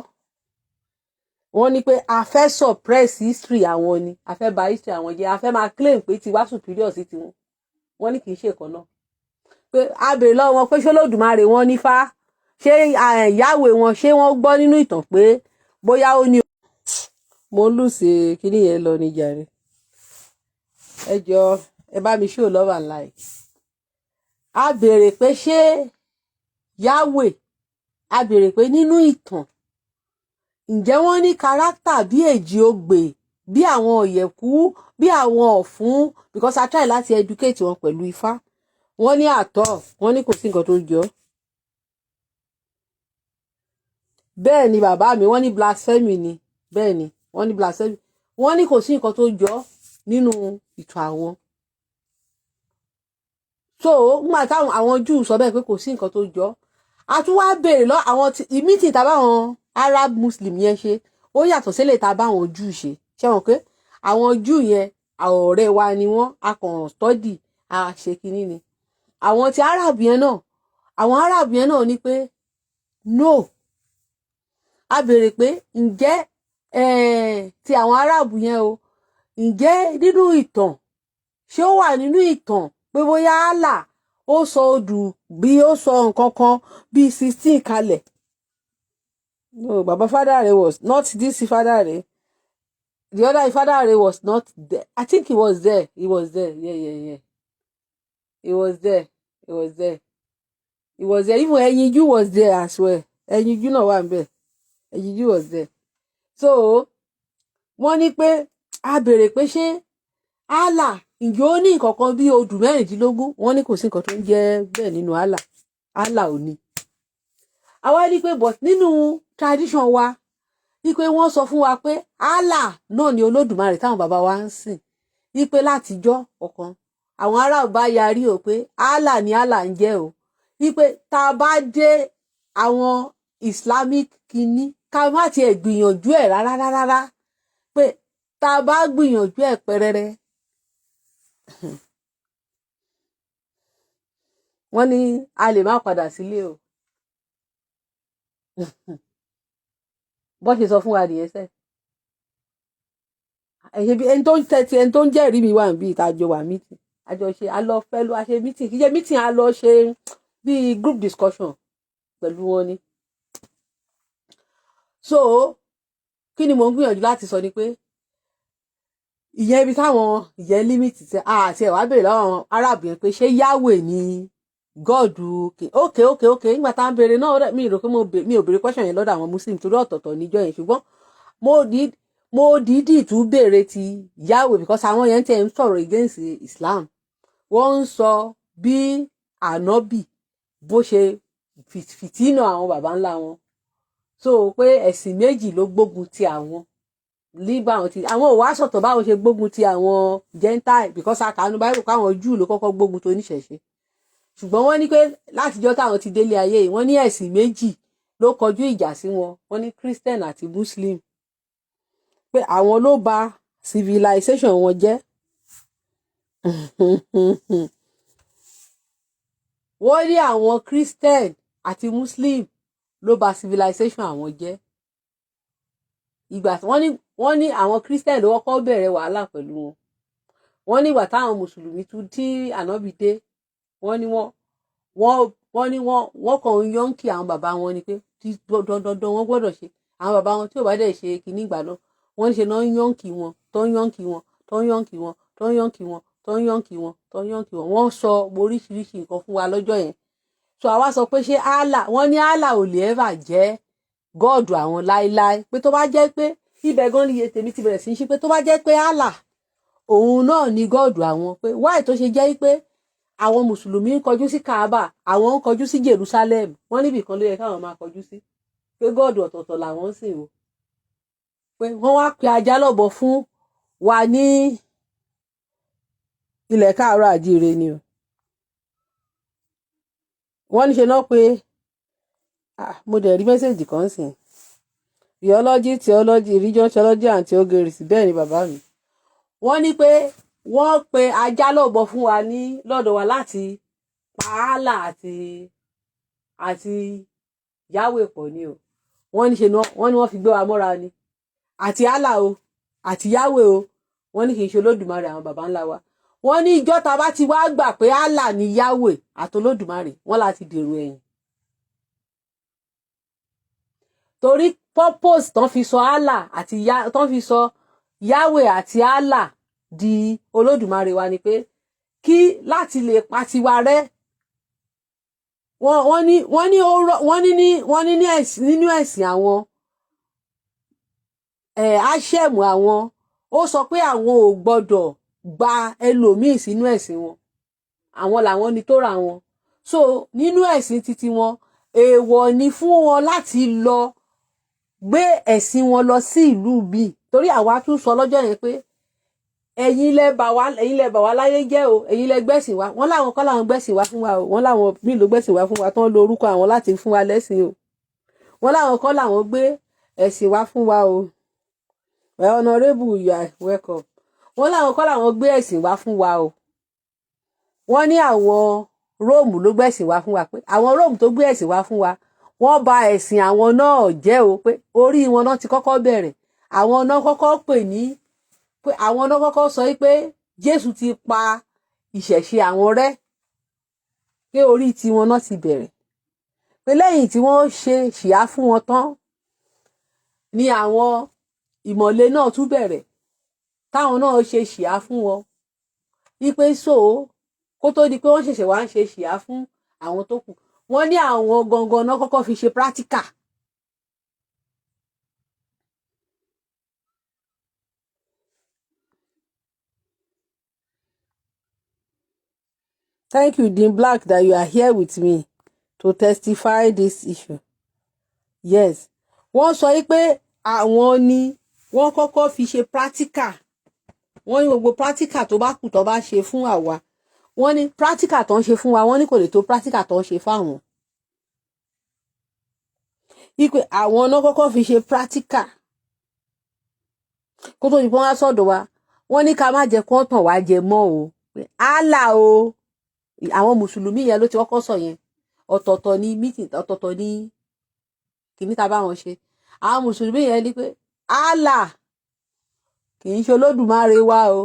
Speaker 1: wọ́n ní pé a fẹ́ suppress history àwọn ni a fẹ́ bà history àwọn jẹ́ a fẹ́ máa claim pé tiwa superior sí tiwọn wọ́n ní kì í ṣe kan náà pé a béèrè lọ́wọ́ wọn pé ṣé Olódùmarè wọn nífá ṣé Yahweh wọn ṣé wọ́n gbọ́ nínú ìtàn pé bóyá ó ní. mo ń lùsè kíní yẹn lọ ní jàre ẹ jọ ẹ bá mi show love and like a béèrè pé ṣé Yahweh a béèrè pé nínú ìtàn ǹjẹ́ wọ́n ní kárátà bí èjì ogbè bí àwọn ọ̀yẹ̀kú bí àwọn ọ̀fún because I try láti educate wọn pẹ̀lú ifá wọ́n ní àtọ̀ wọ́n ní kò sí nǹkan tó jọ bẹ́ẹ̀ ni bàbá mi wọ́n ní blasphemy ni bẹ́ẹ̀ ni wọ́n ní blasphemy wọ́n ní kò sí nǹkan tó jọ nínú ìtàn àwọn so nígbà táwọn àwọn Júù sọ bẹ́ẹ̀ pé kò sí nǹkan tó jọ a tún wá béèrè lọ àwọn meeting tàbáwọn Arab Muslim yẹn ṣe ó yàtọ̀ sílẹ̀ tá báwọn Júù ṣe wọn pé àwọn Júù yẹn ọ̀rẹ́ wa ni wọ́n a kàn study a ṣe kinní ni àwọn ti Arab yẹn náà àwọn Arab yẹn náà ní pé no a béèrè pé ǹjẹ́ ti àwọn Arab yẹn o ǹjẹ́ nínú ìtàn ṣé ó wà nínú ìtàn pé bóyá Allah ó sọ odù bí ó sọ nǹkan kan bí 16 kalẹ̀. No, Baba Fadare was not this Fadare. The other Fadare was not there. I think he was there. He was there. Yeah. He was there. He was there. He was there. Even Ẹyinjú was there as well. Ẹyinjú náà wà ńbẹ̀. Ẹyinjú was there. So, wọ́n ní pé a béèrè pé ṣé Allah ǹjẹ́ ó ní nǹkan kan bí odù 16? Wọ́n ní kò sí nǹkan tó ń jẹ́ bẹ́ẹ̀ nínú Allah. Allah ò ní. Àwa ní pé but nínú tradition wa ní pé wọ́n sọ fún wa pé Allah náà ni Olódùmarè táwọn bàbá wa ń sìn. Ní pé látijọ́ ọ̀kan àwọn ará bá yarí o pé Allah ni Allah ń jẹ́ o. Ní pé tá a bá dé àwọn Islamic kìíní ká má tiẹ̀ gbìyànjú ẹ̀ rárá pé tá a bá gbìyànjú ẹ̀ pẹ́rẹ́rẹ́. Wọ́n ní a lè má padà sílé o. Bó ṣe sọ fún wa nìyẹn sẹ́. Ẹni tó ń jẹ́rìí mi wà níbi ìtajọ wà mítì. Àjọ ṣe a lọ pẹ̀lú a ṣe mítì kí jẹ́ mítì a lọ ṣe bí group discussion pẹ̀lú wọn ni. So kí ni mo ń gbìyànjú láti sọ ni pé ìyẹn ibi táwọn ìyẹn límìtì tí àti ẹ̀wà béèrè lọ́wọ́ Arab yẹn pé ṣé Yahweh ni God okay nígbà tá à ń béèrè náà mi rò pé mi ò béèrè question yẹn lọ́dọ̀ àwọn Muslim torí ọ̀tọ̀ọ̀tọ̀ níjọ́ yẹn ṣùgbọ́n mo dìídì tún béèrè ti Yahweh because àwọn yẹn tẹ̀ ń sọ̀rọ̀ against Islam wọ́n ń sọ bí ànábì bó ṣe fìtínà àwọn baba ńlá wọn so pé ẹ̀sìn méjì ló gbógun ti àwọn líbà àwọn ò wá sọ̀tọ̀ báwọn ṣe gbógun ti àwọn Gentile because àkànú Bible káwọn Júù ló kọ́kọ́ gbógun tó níṣẹ̀ṣe ṣùgbọ́n wọ́n ní pé látijọ́ táwọn ti délé ayé yìí wọ́n ní ẹ̀sìn méjì ló kọjú ìjà sí wọn wọ́n ní Christian àti Muslim pé àwọn ló bà civilization wọn jẹ́ wọ́n ní àwọn Christian àti Muslim ló bà civilization àwọn jẹ́ ìgbà wọ́n ní àwọn Christian ló kọ́kọ́ bẹ̀rẹ̀ wàhálà pẹ̀lú wọn wọ́n ní ìgbà táwọn mùsùlùmí tún tí ànábì dé wọ́n ní wọ́n kàn ń yọ́ǹkì àwọn bàbá wọn ni pé dandan wọ́n gbọ́dọ̀ ṣe àwọn bàbá wọn tí ò bá dẹ̀ ṣe kìíní ìgbà náà wọ́n ṣe náà ń yọ́ǹkì wọn tó ń yọ́ǹkì wọn tó ń yọ́ǹkì wọn tó ń yọ́ǹkì wọn tó ń yọ́ǹkì wọn tó ń yọ́ǹkì wọn wọ́n sọ oríṣiríṣi nǹkan fún wa lọ́jọ́ yẹn so àwa sọ pé ṣé Allah wọ́n ní Allah ò lè ever jẹ́ gọ́ọ̀dù àwọn láéláé pé tó bá jẹ́ pé ibẹ̀ gan ni tèmi ti bẹ̀rẹ̀ sí í ṣe pé tó bá jẹ́ pé Allah òun náà ni gọ́ọ̀dù àwọn pé wáì tó ṣe jẹ́ pé àwọn mùsùlùmí ń kọjú sí Kaaba àwọn ń kọjú sí Jerusalem wọ́n níbì kan ló yẹ káwọn máa kọjú sí pé gọ́ọ̀dù ọ̀tọ̀ọ̀tọ̀ làwọn ń sìn o pé wọ́n wá pe ajá lọ́bọ fún wa ní ilẹ̀ káàárọ̀ àjíire ni o wọ́n ní ṣe náà pé mo dẹ̀ rí mẹ́sẹ̀jì kan sìn theology religion theology and theogeries bẹ́ẹ̀ ni bàbá mi wọ́n ní pé wọ́n pe ajá lọ́bọ fún wa ní lọ́dọ̀ wa láti pa Allah àti Yahweh pọ̀ ni o wọ́n ní ṣe náà wọ́n ní wọ́n fi gbé wa mọ́ra ni àti Allah o àti Yahweh o wọ́n ní kì í ṣe Olódùmarè àwọn baba ńlá wa wọ́n ní ìjọ tá bá ti wá gbà pé Allah ni Yahweh àti Olódùmarè wọ́n láti dèrò ẹ̀yìn torí purpose tán fi sọ Allah àti tán fi sọ Yahweh àti Allah di Olódùmarè wa ni pé kí láti lè pa tiwa rẹ́ wọ́n ní nínú ẹ̀sìn àwọn Áṣẹ́mù àwọn ó sọ pé àwọn ò gbọ́dọ̀ gba ẹlòmíì sínú ẹ̀sìn wọn àwọn làwọn ni tó ra wọn so nínú ẹ̀sìn títí wọn èèwọ̀ ni fún wọn láti lọ gbé ẹ̀sìn wọn lọ sí ìlú bíi torí àwa tún sọ lọ́jọ́ yẹn pé ẹ̀yin lẹ bà wá láyé jẹ́ o ẹ̀yin lẹ gbẹ̀sìn wa wọ́n láwọn kọ́ làwọn gbẹ̀sìn wa fún wa o wọ́n láwọn míì ló gbẹ̀sìn wa fún wa tán lo orúkọ àwọn láti fún wa lẹ́sìn o wọ́n láwọn kọ́ làwọn gbé ẹ̀sìn wa fún wa o honorable you are welcome wọ́n láwọn kọ́ làwọn gbé ẹ̀sìn wa fún wa o wọ́n ní àwọn Róòmù ló gbẹ̀sìn wa fún wa pé àwọn Róòmù tó gbé ẹ̀sìn wa fún wa wọ́n bà ẹ̀sìn àwọn náà jẹ́ o, pé orí wọn náà ti kọ́kọ́ bẹ̀rẹ̀. Àwọn náà kọ́kọ́ pè ní pé àwọn náà kọ́kọ́ sọ pé Jésù ti pa ìṣẹ̀ṣe àwọn rẹ́, pé orí tiwọn náà ti bẹ̀rẹ̀. Pé lẹ́yìn tí wọ́n ṣe ṣìyá fún wọn tán ni àwọn ìmọ̀le náà tún bẹ̀rẹ̀, táwọn náà ṣe ṣìyá fún wọn. Wípé so kó tó di pé wọ́n ṣẹ̀ṣẹ̀ wá ń ṣe ṣìyá fún àwọn tó kù, wọ́n ní àwọn gangan náà kọ́kọ́ fi ṣe practical. Thank you, Dean Black, that you are here with me to testify this issue. Yes. Wọ́n sọ pé àwọn ni wọ́n kọ́kọ́ fi ṣe practical. Wọ́n ní gbogbo practical tó bá kù tó bá ṣe fún àwa. Wọ́n ní practical tó ń ṣe fún wa, wọ́n ní kò lè tó practical tó ń ṣe fáwọn. Ipe àwọn náà kọ́kọ́ fi ṣe practical. Kó tó di pé wọ́n á sọ̀dọ̀ wa, wọ́n ní ká má jẹ́ kó tàn wá jẹ mọ́ o. Allah o. Àwọn mùsùlùmí yẹn ló ti kọ́kọ́ sọ yẹn. Ọ̀tọ̀ọ̀tọ̀ ni meeting, ọ̀tọ̀ọ̀tọ̀ ni kìíní tá bá wọn ṣe. Àwọn mùsùlùmí yẹn ní pé Allah kì í ṣe Olódùmarè wa o.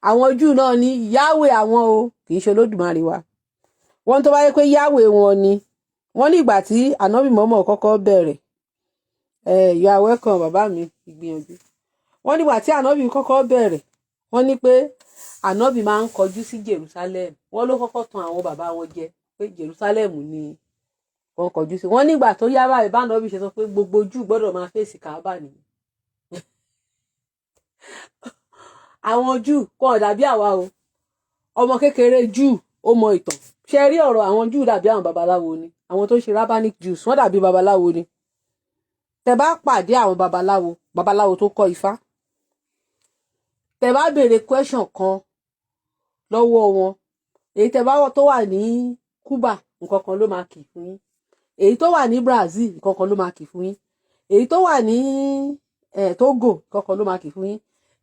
Speaker 1: Àwọn Júù náà ní Yahweh àwọn o, kì í ṣe Olódùmarè wa. Wọ́n tó bá yẹ pé Yahweh wọn ni. Wọ́n ní ìgbà tí Ànábì Mọ́mọ́ kọ́kọ́ bẹ̀rẹ̀. You are welcome bàbá mi, ìgbìyànjú. Wọ́n ní ìgbà tí Ànábì kọ́kọ́ bẹ̀rẹ̀, wọ́n ní pé Ànábì máa ń kọjú sí Jerusalem. Wọ́n ló kọ́kọ́ tan àwọn bàbá wọn jẹ pé Jerusalem ni wọ́n kọjú sí. Wọ́n nígbà tó yá báyìí bá Ànábì ṣe sọ pé gbogbo Júù gbọ́dọ̀ máa fèsì Káàbà ni. Àwọn Júù kò dàbí àwa o. Ọmọ kékeré Júù ó mọ ìtàn. Ṣé rí ọ̀rọ̀ àwọn Júù dàbí àwọn babaláwo ni. Àwọn tó ń ṣe rabbinic Jews wọ́n dàbí babaláwo ni. Tẹ́ bá pàdé àwọn babaláwo tó kọ́ Ifá. Tẹ́ bá béèrè question kan lọ́wọ́ wọn, èyí tẹ́ bá tó wà ní Cuba nǹkan kan ló máa kì fún yín. Èyí tó wà ní Brazil nǹkan kan ló máa kì fún yín. Èyí tó wà ní Togo nǹkan kan ló máa kì fún yín.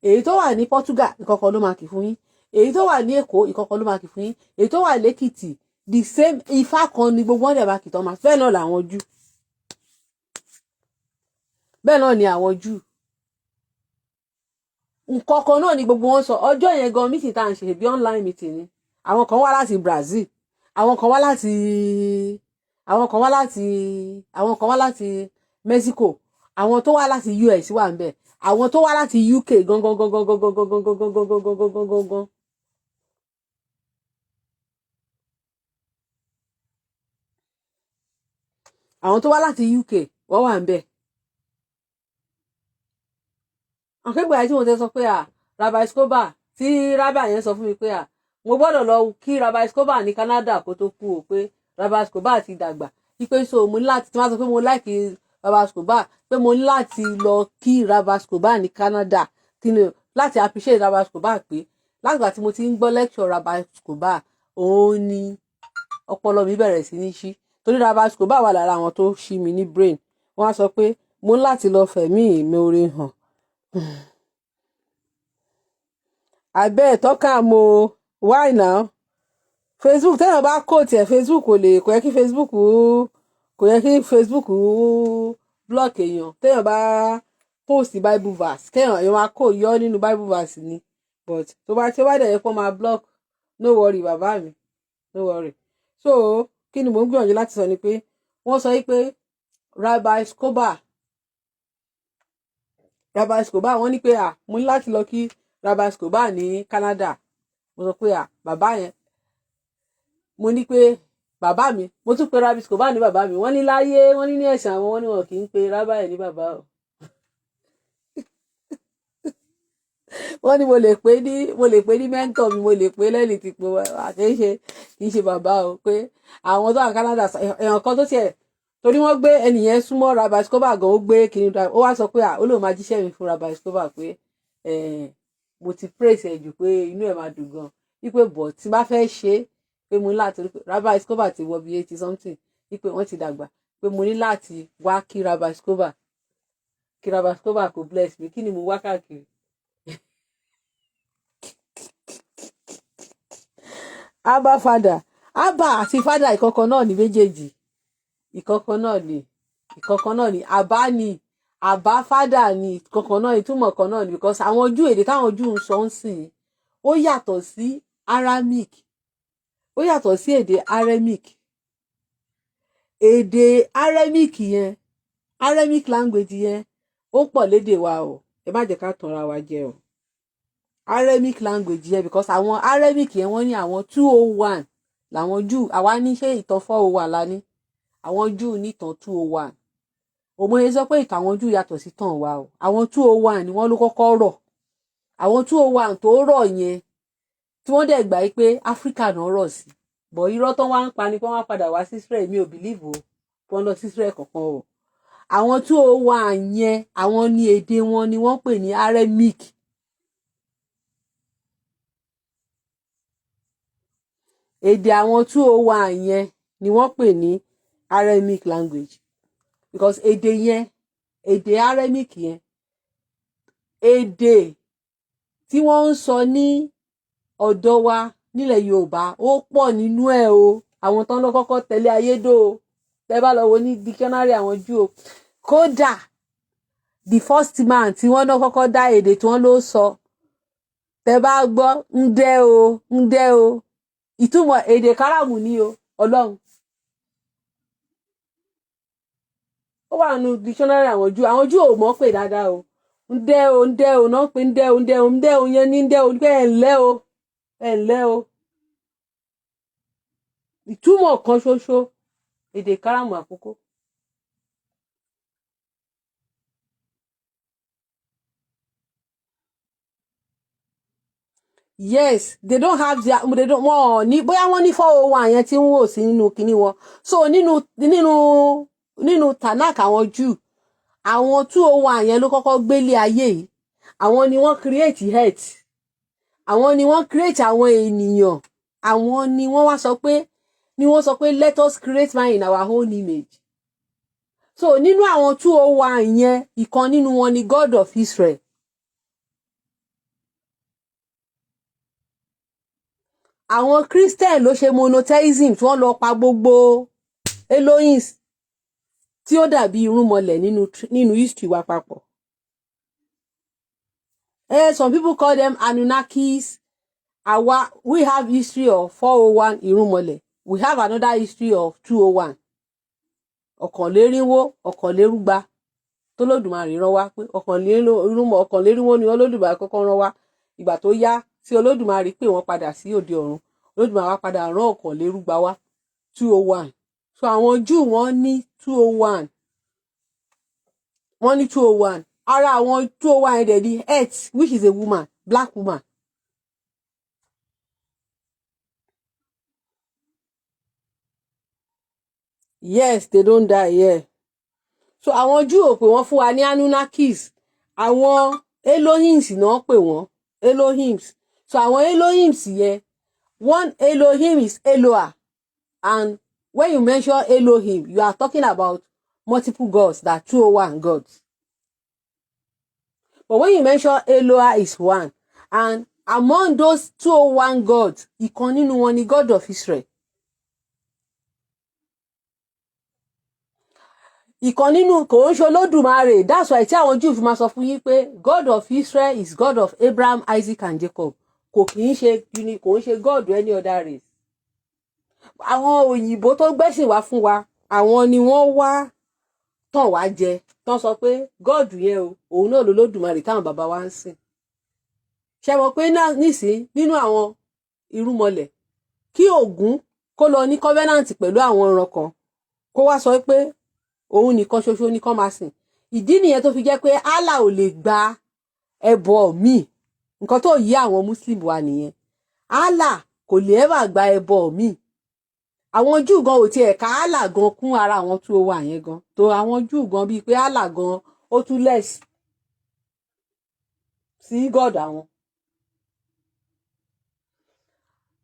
Speaker 1: Èyí tó wà ní Portugal nǹkan kan ló máa kì fún yín. Èyí tó wà ní Èkó nǹkan kan ló máa kì fún yín. Èyí tó wà l'Èkìtì the same Ifá kan ni gbogbo wọn dẹ̀ máa kì tán máa fẹ́ náà làwọn Júù. Bẹ́ẹ̀ náà ni àwọn Júù. Nǹkan kan náà ni gbogbo wọn sọ. Ọjọ́ yẹn gan meeting tá à ń ṣe bí online meeting ni. Àwọn kan wá láti Brazil, àwọn kan wá láti Mexico, àwọn tó wá láti US wà ńbẹ̀, àwọn tó wá láti UK gangan. Àwọn tó wá láti UK wọ́n wà ńbẹ̀. Akẹ́gbẹ̀ẹ́ àti mo tẹ́ sọ pé Rabbi Escobar tí Rabbi yẹn sọ fún mi pé mo gbọ́dọ̀ lọ kí Rabbi Escobar ní Canada kó tó kú o, pé Rabbi Escobar ti dàgbà. Ipe so mo ní láti tí wọ́n sọ pé mo like Rabbi Escobar, pé mo ní láti lọ kí Rabbi Escobar ní Canada kí ni láti appreciate Rabbi Escobar, pé látìgbà tí mo ti ń gbọ́ lecture Rabbi Escobar òun ni ọpọlọ mi bẹ̀rẹ̀ sí ní ṣí. Torí Rabbi Escobar wà lára àwọn tó ṣí mi ní brain. Wọ́n á sọ pé mo ní láti lọ fẹ̀mí ìmoore hàn. I bet talk am o. Why now? Facebook tẹ́yàn bá quote ẹ̀ Facebook kò yẹ kí Facebook block èèyàn. Tẹ́yàn bá post Bible verse kẹ́yàn máa kó yọ nínú Bible verse ni. But tó bá dẹ̀ yẹ kó máa block, no worry bàbá mi, no worry. So kí ni mò ń gbìyànjú láti sọ ni pé wọ́n sọ pé Rabbi Escobar wọ́n ní pé mo ní láti lọ kí Rabbi Escobar ní Canada. Mo sọ pé bàbá yẹn, mo ní pé bàbá mi, mo tún pe Rabbi Escobar ní bàbá mi. Wọ́n ní láyé, wọ́n ní ní ẹ̀sìn àwọn, wọ́n ní wọn kì í pe Rabbi ní bàbá o. Wọ́n ní mo lè pè ní mentor mi, mo lè pè lẹ́ni tí pé kì í ṣe bàbá o, pé àwọn tó wà Canada èèyàn kan tó tiẹ̀ torí wọ́n gbé ẹnìyẹn súnmọ́ Rabbi Escobar gan, ó gbé kìnìún drive, ó wá sọ pé ó lóun máa jíṣẹ́ mi fún Rabbi Escobar pé mo ti praise ẹ̀ jù pé inú ẹ̀ máa dùn gan, wípé bọ̀ tí bá fẹ́ ṣe pé mo ní láti rí pé Rabbi Escobar ti wọ bí 80 something, wípé wọ́n ti dàgbà, pé mo ní láti wá kí Rabbi Escobar kò bless mi, kí ni mo wá káàkiri. Abba àti father ìkọ̀kan náà ní méjèèjì. ìkankan náà ni ìkankan náà ni àbá ni àbá fádà ni ìkankan náà ìtumọ̀ kan náà ni because àwọn Júù èdè táwọn Júù ń sọ ń sìn ó yàtọ̀ sí Aramaic ó yàtọ̀ sí èdè Aramaic yẹn Aramaic language yẹn ó pọ̀ lédè wa o ẹ má jẹ́ ká tanra wa jẹ o Aramaic language yẹn because àwọn Aramaic yẹn wọ́n ní àwọn 201 làwọn Júù àwa ní ṣé ìtàn 401 la ní àwọn Júù ní ìtàn 201 òmòye sọ pé ìtàn àwọn Júù yàtọ̀ sí tàn wa o àwọn 201 ni wọ́n ló kọ́kọ́ rọ̀ àwọn 201 tó rọ̀ yẹn tí wọ́n dẹ̀ gbà pé Áfíríkà náà rọ̀ sí bọ̀ irọ́ tán wá ń pa ni pé wọ́n á padà wá sí Israel mi ò believe o wọ́n lọ sí Israel kankan o àwọn 201 yẹn àwọn ní èdè wọn ni wọ́n pè ní Aramaic èdè àwọn 201 yẹn ni wọ́n pè ní Aramaic language because èdè yẹn èdè Aramaic yẹn èdè tí wọ́n ń sọ ní ọ̀dọ̀ wa nílẹ̀ Yorùbá ó pọ̀ nínú ẹ̀ o àwọn tán ló kọ́kọ́ tẹ̀lé ayédò o tẹ́ bá lọ wo ní dictionary àwọn Júù o kódà the first man tí wọ́n náà kọ́kọ́ dá èdè tí wọ́n ló sọ tẹ́ bá gbọ́ ń dẹ́ o ìtumọ̀ èdè káràmù ni o Ọlọ́run ó wà nínú dictionary àwọn Júù ò mọ̀ pé dáadáa o ń dẹ́ o náà pé ń dẹ́ o yẹn ní ń dẹ́ o pé ẹ̀ ńlẹ́ o ìtumọ̀ kan ṣoṣo èdè káràmù àkókò. Yes, they don't have their they don't wọ́n ní bóyá wọ́n ní 401 yẹn tí ń wò sí nínú kinní wọn so nínú Tanakh àwọn Júù àwọn 201 yẹn ló kọ́kọ́ gbélé ayé yìí àwọn ni wọ́n create earth àwọn ni wọ́n create àwọn ènìyàn àwọn ni wọ́n sọ pé let us create man in our own image so nínú àwọn 201 yẹn ìkan nínú wọn ni God of Israel àwọn Christian ló ṣe monotheism tí wọ́n lọ pa gbogbo Elohim tí ó dàbí irúnmọlẹ̀ nínú history wa papọ̀. Some people call them Anunnakis. We have history of 401 irúnmọlẹ̀. We have another history of 201. Ọ̀kànlérínwó, ọ̀kànlérúgba tó lódùmarè rán wá pé ọ̀kànlérínwó ni Olódùmarè kọ́kọ́ rán wá. Ìgbà tó yá tí Olódùmarè pè wọ́n padà sí òde ọ̀run. Olódùmarè wá padà rán ọ̀kànlérúgba wá 201. So àwọn Júù wọ́n ní 201. Wọ́n ní 201. Ara àwọn 201 ẹ̀dẹ̀ di Earth, which is a woman, black woman. Yes, they don't die, yeah. So àwọn Júù ò pè wọ́n fún wa ní Anunnakis. Àwọn Elohims náà pè wọ́n. Elohims. So àwọn Elohims yẹn, one Elohim is Eloah. And when you mention Elohim, you are talking about multiple gods, that 201 gods. But when you mention Eloah is one. And among those 201 gods, ìkan nínú wọn ni God of Israel. Ìkan nínú kò ń ṣe Olódùmarè. That's why tí àwọn Júù fi máa sọ fún yín pé God of Israel is God of Abraham, Isaac and Jacob. Kò ń ṣe God any other race. Àwọn òyìnbó tó gbẹ́sìn wá fún wa, àwọn ni wọ́n wá tàn wá jẹ. Tán sọ pé God yẹn o, òun náà l'Olódùmarè táwọn bàbá wa ń sìn. Ṣé mọ̀ pé nísìn nínú àwọn irúnmọlẹ̀ kí Ògún kó lọ ní covenant pẹ̀lú àwọn ìran kan kó wá sọ pé òun nìkan ṣoṣo ní kán máa sìn. Ìdí nìyẹn tó fi jẹ́ pé Allah ò lè gba ẹbọ míì. Nǹkan tó yí àwọn Muslim wa nìyẹn. Allah kò lè ever gba ẹbọ míì. Àwọn Júù gan ò tiẹ̀ ka Allah gan kún ara àwọn 201 yẹn gan. Tó àwọn Júù gan bíi pé Allah gan ó tún less sí God àwọn.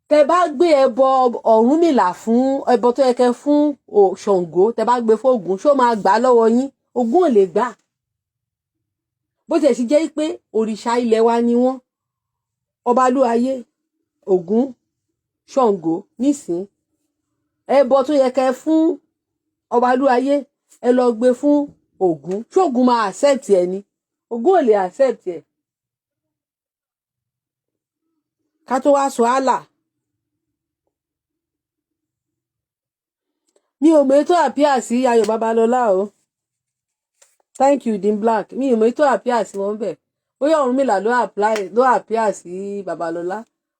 Speaker 1: Tẹ́ bá gbé ẹbọ Ọ̀rúnmìlà fún ẹbọ tó yẹ kẹ́ fún Ṣàngó, tẹ́ bá gbé fún Ògún, ṣó máa gbà lọ́wọ́ yín? Ògún ò lè gbà. Bó tiẹ̀ sì jẹ́ pé òrìṣà ilẹ̀ wa ni wọ́n. Ọbalúayé, Ògún, Ṣàngó nísìn. Ẹbọ tó yẹ kẹ́ fún ọba ìlú ayé ẹ lọ gbé fún Ògún ṣógun máa accept ẹ ni Ògún ò lè accept ẹ ká tó wá sọ Allah mi ò mọ ètò àpíà sí Ayọ̀ Babalọ́lá o thank you Dim Black mi ò mọ ètò àpíà sí wọn bẹ́ẹ̀ bóyá Ọ̀rúnmìlà ló àpíà sí Babalọ́lá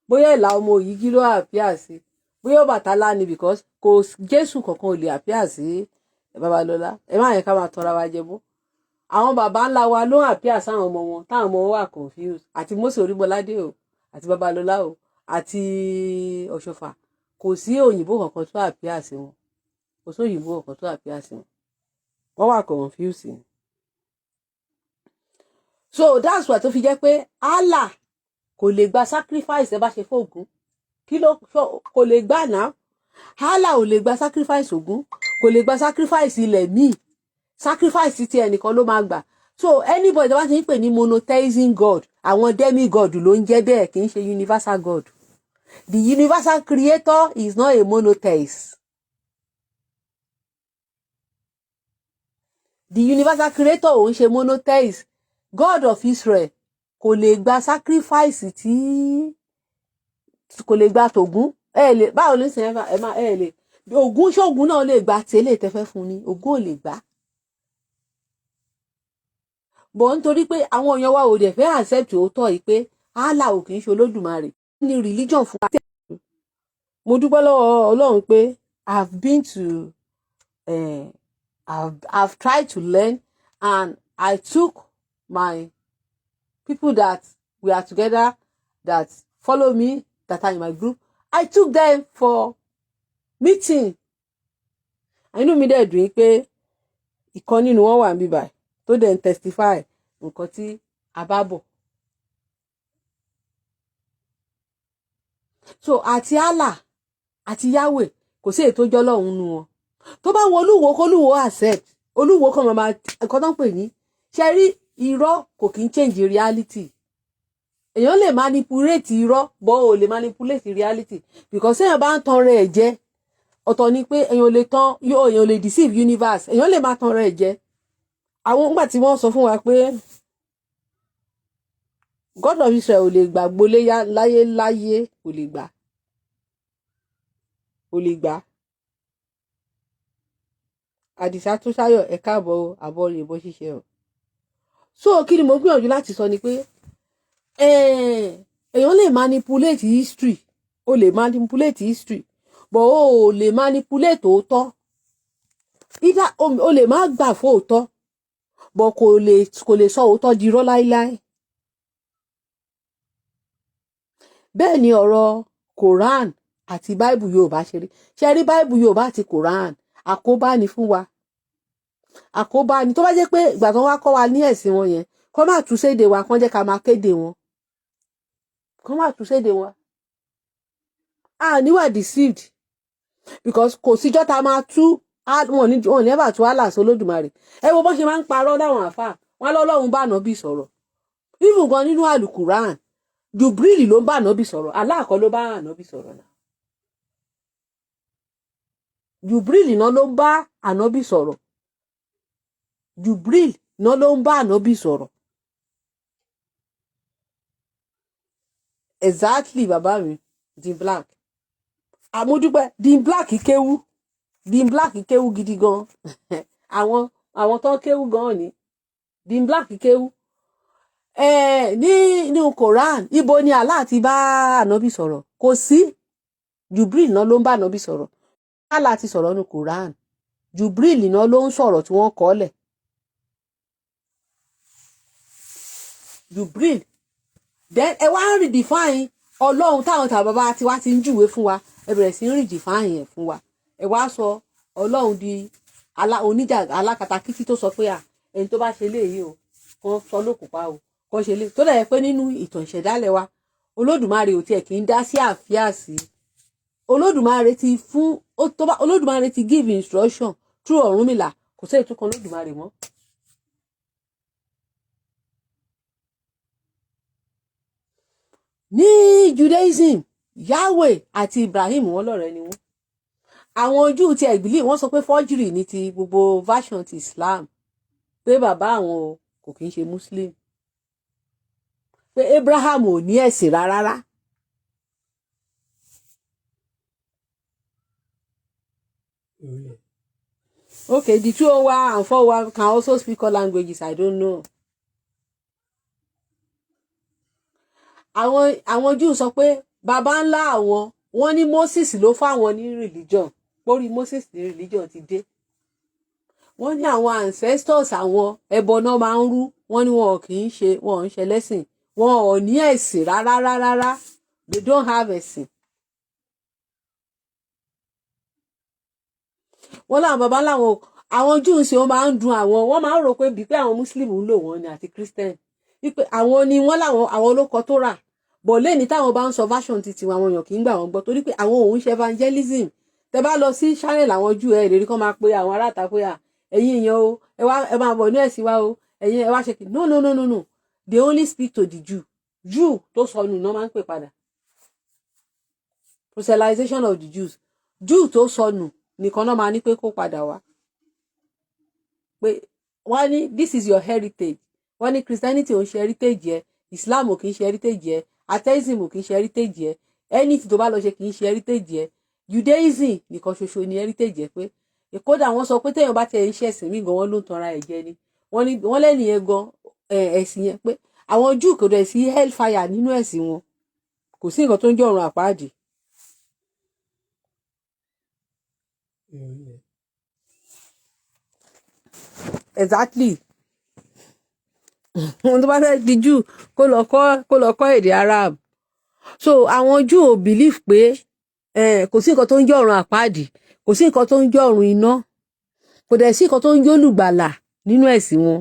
Speaker 1: bóyá Ìlà ọmọ Òyìgí ló àpíà sí bóyá Ọbàtálá ni because kò Jésù kankan ò lè àpíà sí Babalọ́lá ẹ má yẹ ká máa tọra wa jẹ bó àwọn bàbá ńlá wa ló àpíà sáwọn ọmọ wọn táwọn ọmọ wọn wà confused àti Mósè Orímọládé o àti Babalọ́lá o àti Ọ̀ṣọ́fà kò sí òyìnbó kankan tó àpíà sí wọn kò sí òyìnbó kankan tó àpíà sí wọn wọ́n wà confused. So that's why tó fi jẹ́ pé Allah kò lè gba sacrifice ẹ bá ṣe fún Ògún kí ló kò lè gbà náà Allah ò lè gba sacrifice Ògún kò lè gba sacrifice ilẹ̀ míì sacrifice ti ẹnìkan ló máa gbà so anybody tó bá ti ń pè ní monotheism god àwọn demigod ló ń jẹ́ bẹ́ẹ̀ kì í ṣe universal god the universal creator is not a monotheist the universal creator ò ń ṣe monotheist God of Israel kò lè gba sacrifice tí kò lè gba tògún lè báwo ló ń sìn ẹ lè Ògún ṣógun náà lè gba tẹ́lẹ̀ tẹ́fẹ́ fún ni Ògún ò lè gbà bọ̀ nítorí pé àwọn èèyàn wa ò dẹ̀ fẹ́ accept òótọ́ yìí pé Allah ò kì í ṣe Olódùmarè ní religion fún wa. Mo dúpẹ́ lọ́wọ́ Ọlọ́run pé I've been to I've tried to learn and I took my people that we are together that follow me that are in my group I took them for meeting inú mi dẹ̀ dùn pé ìkan nínú wọn wà níbí báyìí tó dẹ̀ ń testify nǹkan tí a bá bọ̀ so àti Allah àti Yahweh kò sí èyí tó jọ́ lọ́hùn nínú wọn tó bá wọ Olúwo kólúwo accept Olúwo kan máa nǹkan tó ń pè ní ṣe rí irọ́ kò kí ń change reality èèyàn lè manipulate irọ́ bọ́ ò lè manipulate reality because èèyàn bá ń tan rẹ̀ jẹ ọ̀tọ̀ ni pé èèyàn lè deceive universe èèyàn lè má tan rẹ̀ jẹ àwọn nígbà tí wọ́n sọ fún wa pé God of Israel ò lè gbàgbó láyé kò lè gbà Àdìsá tó sáyọ̀ ẹ káàbọ̀ àbọ̀ rè bó ṣiṣẹ́ o so kí ni mo gbìyànjú láti sọ ni pé èèyàn lè manipulate history but o lè manipulate òótọ́ either o lè má gbà fún òótọ́ but kò lè sọ òótọ́ di irọ́ láíláí bẹ́ẹ̀ ni ọ̀rọ̀ Quran àti Bible Yorùbá ṣe rí Bible Yorùbá àti Quran àkóbá ni fún wa àkóbá ni tó bá jẹ́ pé ìgbà tó wá kọ́ wa ní ẹ̀sìn wọn yẹn kó má tú séde wa kán jẹ́ ká máa kéde wọn kó má tú séde wọn níwà deceived because kò síjọ́ ta máa tú wọn ní ẹ̀bà tú Allah Olódùmarè ẹ wo bó ṣe máa ń parọ́ dáwọn àfà wọn lọ́lọ́run bá ànábì sọ̀rọ̀ even gan nínú Al-Quran Jubril ló ń bá ànábì sọ̀rọ̀ Allah kọ́ ló bá ànábì sọ̀rọ̀ náà Jubril náà ló ń bá ànábì sọ̀rọ̀ Jubril náà ló ń bá ànábì sọ̀rọ̀ exactly bàbá mi Dim Black àmójúpẹ́ Dim Black kéwú gidi gan àwọn tó kéwú gan ni Dim Black kéwú nínú Quran ibo ni Allah ti bá ànábì sọ̀rọ̀ kò sí Jubril náà ló ń bá ànábì sọ̀rọ̀ Allah ti sọ̀rọ̀ nínú Quran Jubril náà ló ń sọ̀rọ̀ tí wọ́n kọ́ lẹ̀ Jubril then ẹ wá ń redefine Ọlọ́run táwọn tàbí bàbá tiwa ti ń júwe fún wa ẹ bẹ̀rẹ̀ sí ń redefine ẹ̀ fún wa ẹ wá sọ Ọlọ́run di oníjà alákatakítí tó sọ pé ẹni tó bá ṣe léyìí o kan sọ lókùpá o kan ṣe lé tó dẹ̀ yẹ pé nínú ìtàn ìṣẹ̀dálẹ̀ wa Olódùmarè ò tiẹ̀ kì í dá sí àfíàsí Olódùmarè ti give instruction through Ọ̀rúnmìlà kò sí ètò kan Olódùmarè mọ́. Ní Judaism Yahweh àti Ibrahim wọn lọ́rẹ́ ni wọ́n àwọn Júù ti ẹ̀gbìlì wọ́n sọ pé forgery ní ti gbogbo version ti Islam pé bàbá àwọn kò kí ń ṣe Muslim pé Abraham ò ní ẹ̀sìn rárá. Okay, the 201 and 401 can also speak all languages. I don't know. àwọn Júù sọ pé bàbá ńlá àwọn wọ́n ní Moses ló fáwọn ní religion pórí Moses ní religion ti dé. Wọ́n ní àwọn ancestors àwọn ẹbọ náà máa ń rú, wọ́n ní wọn kì í ṣe wọn ń ṣe lẹ́sìn, wọn ò ní ẹ̀sìn rárá. They don't have ẹ̀sìn. wọ́n láwọn bàbá láwọn àwọn Júù sí wọ́n máa ń dùn àwọn, wọ́n máa ń rò pé bíi pé àwọn Muslim ń lò wọ́n ni àti Christian wípé àwọn ni wọ́n láwọn àwọn ló kọ tó rà bọ̀ lẹ́ni táwọn bá ń sọ version ti tiwọn àwọn èèyàn kì í gbà wọ́n gbọ́ torí pé àwọn òun ṣe evangelism. Tẹ bá lọ sí channel àwọn Júù ẹ lè rí kán máa pe àwọn aráàta pé ẹ̀yin èèyàn o ẹ máa bọ̀ ní ẹ̀sìn wa o ẹ̀yin ẹ wá ṣe kì no they only speak to the Jew tó sọnù náà máa ń pè padà proselytization of the Jew tó sọnù nìkan náà máa ní pé kó padà wá pé wọ́n ní this is your heritage, wọ́n ní Christianity ò ń ṣe heritage yẹ, Islam ò kì í ṣe heritage yẹ, atheism ò kì í ṣe heritage yẹ, anything tó bá lọ ṣe kì í ṣe heritage yẹ, Judaism nìkan ṣoṣo ni heritage yẹ. Pé kódà wọ́n sọ pé téèyàn bá tẹ̀ ń ṣẹ̀sìn mí gan wọ́n ló ń tanra ẹ̀ jẹ ni wọ́n lẹ́nu yẹn gan ẹ̀sìn yẹn pé àwọn Júù kò dẹ̀ sí hellfire nínú ẹ̀sìn wọn, kò sí nǹkan tó ń jẹ́ ọ̀run àpáàdì. Exactly. Wọ́n tó bá fẹ́ di Júù kó lọ kọ́ èdè Arab. So àwọn Júù ò believe pé kò sí nǹkan tó ń jẹ́ ọ̀run àpáàdì, kò sí nǹkan tó ń jẹ́ ọ̀run iná, kò dẹ̀ sí nǹkan tó ń jẹ́ olùgbàlà nínú ẹ̀sìn wọn.